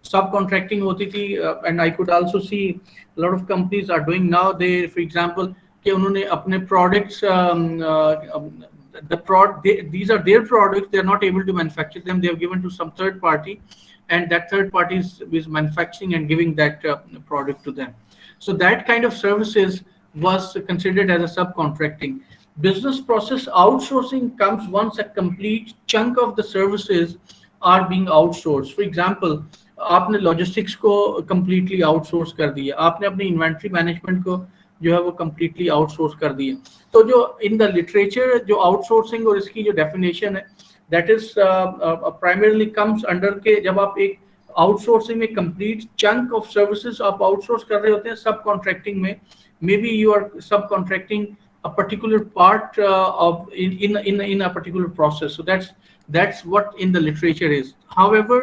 subcontracting होती थी, and I could also see a lot of companies are doing now, they for example कि उन्होंने अपने products these are their products, they are not able to manufacture them, they have given to some third party, and that third party is manufacturing and giving that product to them. So that kind of services was considered as a subcontracting. Business process outsourcing comes once a complete chunk of the services are being outsourced. For example, आपने logistics को completely outsource कर दिया, आपने अपनी inventory management को जो है वो कम्प्लीटली आउटसोर्स कर दिया। तो जो इन द लिटरेचर जो आउटसोर्सिंग और इसकी जो डेफिनेशन है that is primarily comes under के जब आप एक आउटसोर्सिंग में कंप्लीट चंक ऑफ सर्विसेज आप आउटसोर्स कर रहे होते हैं। सब कॉन्ट्रैक्टिंग में मे बी यू आर सब contracting a particular part of in a particular process. So that's what in the literature is. However,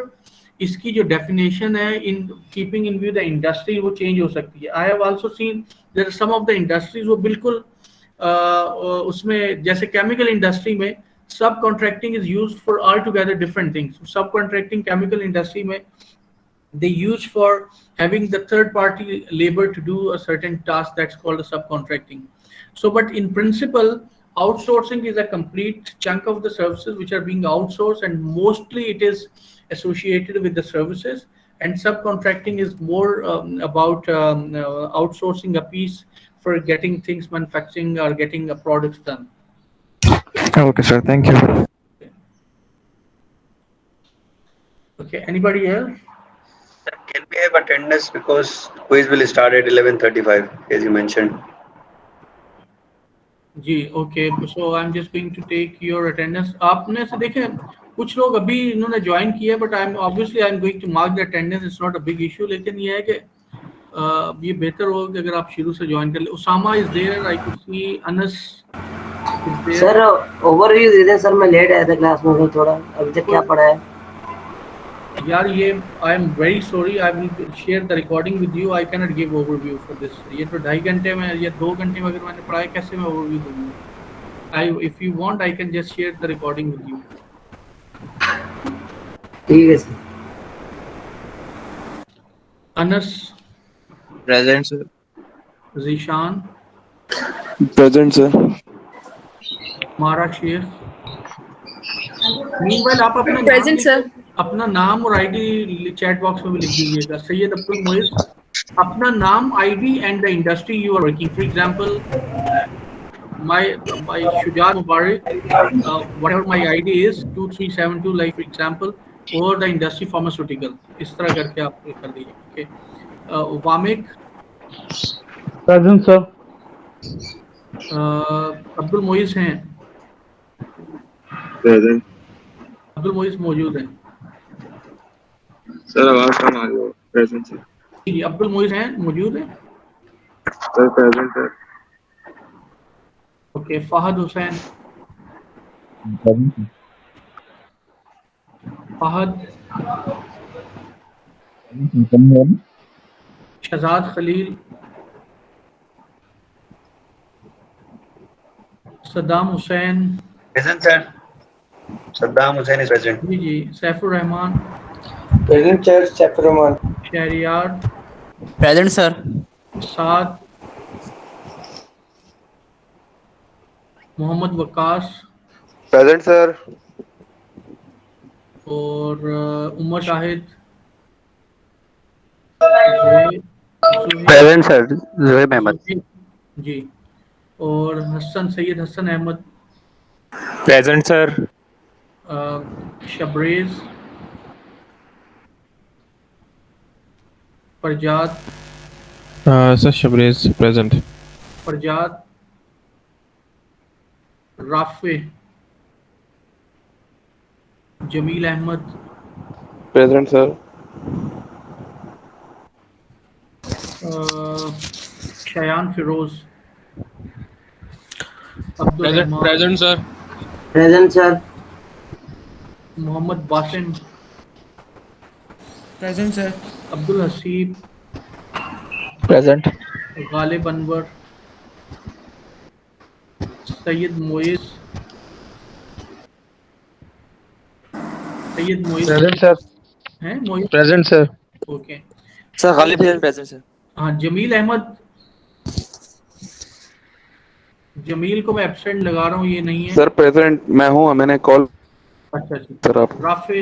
इसकी जो डेफिनेशन है in keeping in view the industry वो चेंज हो सकती है। I have also seen there some of the industries वो बिल्कुल उसमें जैसे केमिकल इंडस्ट्री में subcontracting is used for altogether different things. Subcontracting chemical industry में they use for having the third party labor to do a certain task, that's called a subcontracting. So but in principle outsourcing is a complete chunk of the services which are being outsourced, and mostly it is associated with the services, and subcontracting is more about outsourcing a piece for getting things manufacturing or getting a products done. Okay sir, thank you. Okay, anybody else? Can we have attendance because quiz will start at 11:35 as you mentioned. जी okay, so I am just going to take your attendance. आपने से देखें कुछ लोग अभी इन्होंने join किया, but I am obviously I am going to mark the attendance, it's not a big issue. लेकिन ये है कि ये बेहतर होगा कि अगर आप शुरू से ज्वाइन कर ले। Usama is there, I could see Anas is there. Sir overview दे दें सर, मैं लेट आया था क्लास में, थोड़ा अभी तक क्या पढ़ा है यार ये I am very sorry, I will share the recording with you, I can not give overview for this. ये तो 2.5 घंटे में या 2 घंटे में अगर मैंने पढ़ाया कैसे मैं ओवरव्यू दूंगा। I if you want I can just share the recording with you. ठीक है sir. Anas present sir. Zeeshan present sir. मारा शेर। मीनवाइल आप अपना प्रेजेंट सर। अपना नाम और आईडी चैट बॉक्स में भी लिख दीजिएगा। सैयद अब्दुल मोइज, अपना नाम, ID and the industry you are working. For example my Shujat Mubarak, whatever my ID is 2372 like for example, or the industry pharmaceutical, इस तरह करके आप कर दीजिए। Okay, Wamiq present sir. Abdul Moiz हैं? प्रेजेंट अब्दुल मोइज मौजूद हैं सर। आवाज कम आ रही है। Present sir. जी, अब्दुल मोइज हैं, मौजूद हैं sir. Present sir. Okay, Fahad Hussain. Fahad. Shahzad Khalil. Saddam Hussain. Present sir. Saddam Hussein is present. जी जी, Saifur Rahman. Present sir. Saifur Rahman. Shahryar. Present sir. Saad. Mohammad Waqas. Present sir. और उमर शाहिद, जोहे जोहे प्रेजेंट सर, जोहेब अहमद। जोहे जी, और Hasan Syed Hasan Ahmed, present sir. Shabrez, Parzad sir Shabrez present. Parzad, Rafay, Jameel Ahmed, present sir. Shayan Feroz, Abdul Rahman, present sir. Present sir. Mohammad Basim, present sir. Abdul Haseeb, present. Ghalib Anwar, Syed Moiz, present sir. हैं Moiz, present sir. Okay. Sir Ghalib present sir. हाँ, जमील अहमद, जमील को मैं एब्सेंट लगा रहा हूँ, ये नहीं है। सर प्रेजेंट मैं हूँ, मैंने कॉल अच्छा अच्छा। सर आप। राफे,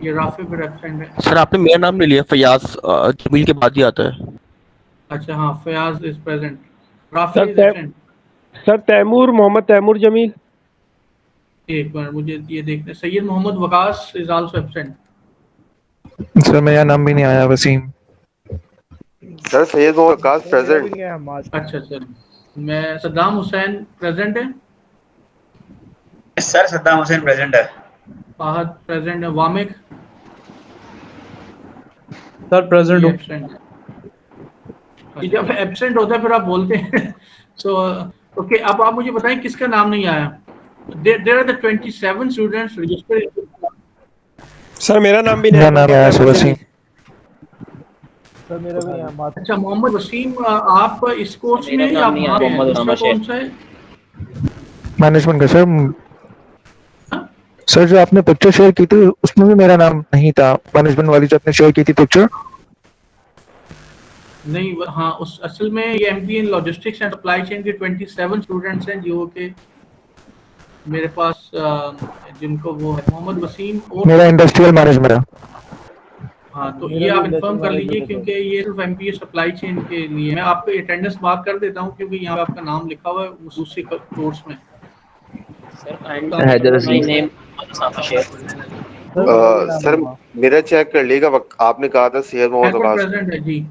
ये राफे फिर एब्सेंट है। सर आपने मेरा नाम नहीं लिया, फयाज जमील के बाद ही आता है। अच्छा हाँ, Fayaz is present, Rafay sir is absent. Sir Taimur, Mohammad Taimur Jameel. एक बार मुझे ये देखना, Syed Mohammad Waqas is also absent. Sir मेरा नाम भी नहीं आया, वसीम। Sir Syed Mohammad Waqas present. अच्छा सर, मैं सद्दाम हुसैन प्रेजेंट है, सर सद्दाम हुसैन प्रेजेंट है। फाहद प्रेजेंट है, वामिक सर प्रेजेंट हूँ। एब्सेंट है। जब एब्सेंट होता है फिर आप बोलते हैं सो ओके। अब आप मुझे बताएं किसका नाम नहीं आया। There are the 27 students registered. Sir मेरा नाम भी नहीं मेरा है, नाम मोहम्मद आया, तैमूर वसीम। जमील। सर मेरा भी यहाँ अच्छा, मोहम्मद वसीम, आप इस कोर्स में या वहाँ पे हैं? दूसरा कौन सा है? मैनेजमेंट का सर। सर जो आपने पिक्चर शेयर की थी उसमें भी मेरा नाम नहीं था, मैनेजमेंट वाली जो आपने शेयर की थी पिक्चर। नहीं हाँ, उस असल में ये MBA in logistics and supply chain के 27 स्टूडेंट्स हैं जो कि मेरे पास जिनको वो है मोहम्मद वसीम और मेरा इंडस्ट्रियल मैनेजमेंट है। हाँ, तो ये आप इन्फॉर्म कर लीजिए क्योंकि ये सिर्फ एमबीए सप्लाई चेन के लिए। मैं आपको अटेंडेंस मार्क कर देता हूँ क्योंकि यहाँ पे आपका नाम लिखा हुआ है उस दूसरे कोर्स में। हैदर अजीज। सर मेरा चेक कर लीजिएगा, आपने कहा था सैयद मोहम्मद हैदर वकास। प्रेजेंट है जी।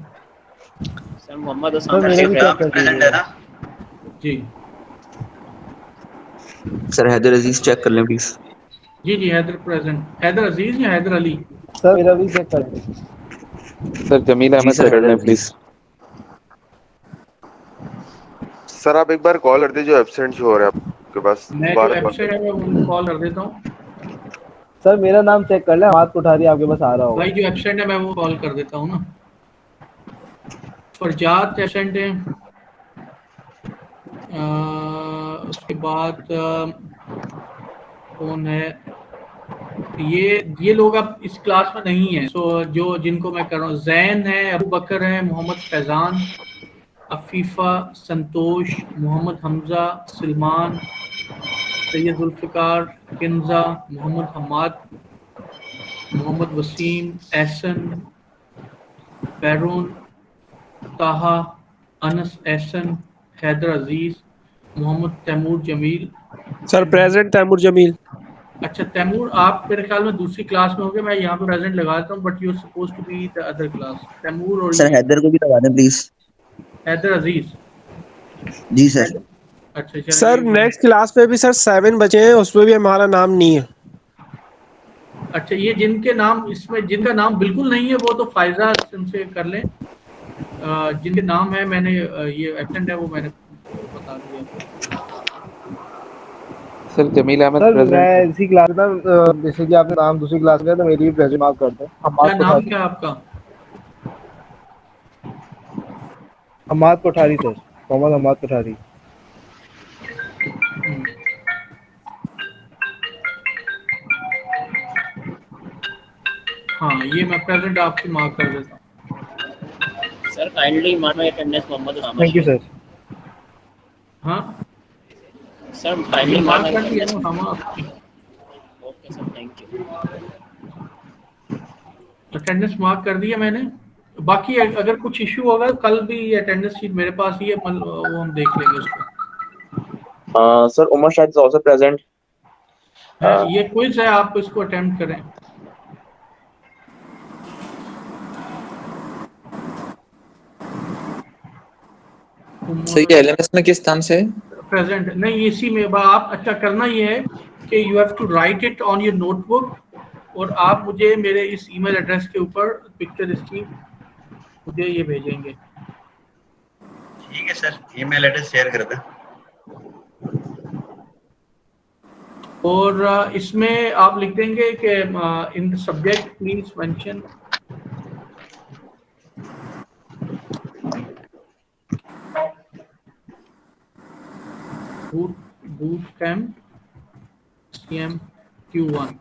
सर मेरा भी चेक कर प्रेजेंट है ना? जी सर हैदर अजीज चेक कर लें प्लीज। जी जी, हैदर प्रेजेंट। हैदर अजीज या हैदर अली? सर मेरा भी चेक कर दीजिए। Sir Jameel ji Ahmed sir check कर हैदर लें अजीज। प्लीज। सर आप एक बार कॉल कर दीजिए, एब्सेंट शो हो रहा है आपके पास। मैं जो एब्सेंट है मैं उनको कॉल कर देता हूँ। सर मेरा नाम चेक कर ले, हाथ उठा रही आपके पास आ रहा होगा। भाई जो एब्सेंट है मैं वो कॉल कर देता हूँ ना। फरजाद एब्सेंट है। उसके बाद कौन है? ये लोग अब इस क्लास में नहीं है। सो जो जिनको मैं कर रहा हूँ, जैन है, अबू बकर है, मोहम्मद फैजान, अफीफा, संतोष, मोहम्मद हमजा, सलमान, सैयद जुल्फ़िकार, किन्जा, मोहम्मद हमाद, मोहम्मद वसीम, एहसन, बैरून, ताहा, अनस एहसन, हैदर अजीज, मोहम्मद तैमूर जमील। Sir present Taimur Jameel. अच्छा तैमूर, आप मेरे ख्याल में दूसरी क्लास में होंगे। मैं यहाँ पे प्रेजेंट लगाता हूँ but you are suppose to be the other class. Taimur और सर हैदर को भी लगा दें प्लीज। हैदर अजीज। जी सर। अच्छा चलिए। सर नेक्स्ट क्लास में भी सर 7 बचे हैं, उसमें भी हमारा नाम नहीं है। अच्छा, ये जिनके नाम इसमें जिनका नाम बिल्कुल नहीं है वो तो फायजा उनसे कर लें। जिनके नाम है मैंने ये एब्सेंट है वो मैंने बता दिया। Sir Jameel Ahmed sir present. मैं इसी क्लास में जैसे कि आपने नाम दूसरी क्लास में तो मेरी भी प्रेजेंट मार्क करते हैं। क्या नाम क्या आपका? हमाद कोठारी सर, मोहम्मद हमाद कोठारी। हाँ, ये मैं प्रेजेंट आपकी मार्क कर देता हूँ। Sir kindly mark my attendance Mohammad Usama thank you sir. हाँ सर काइंडली मार्क मार्क कर माय दिया अटेंडेंस। ना हम आपकी। Okay sir thank you. Attendance mark कर दिया मैंने। बाकी अगर कुछ इशू होगा कल भी अटेंडेंस शीट मेरे पास ही है, वो हम देख लेंगे उसको। Sir, Umar Shahid is also present. है ये क्विज है, आप इसको अटेम्प्ट करें। सही है। एलएमएस में किस स्थान से? प्रेजेंट नहीं, इसी में आप अच्छा करना ये है कि you have to write it on your notebook, और आप मुझे मेरे इस ईमेल एड्रेस के ऊपर पिक्चर इसकी मुझे ये भेजेंगे। ठीक है सर, ईमेल एड्रेस शेयर कर दें। और इसमें आप लिख देंगे कि in the subject please mention boot camp CM Q1।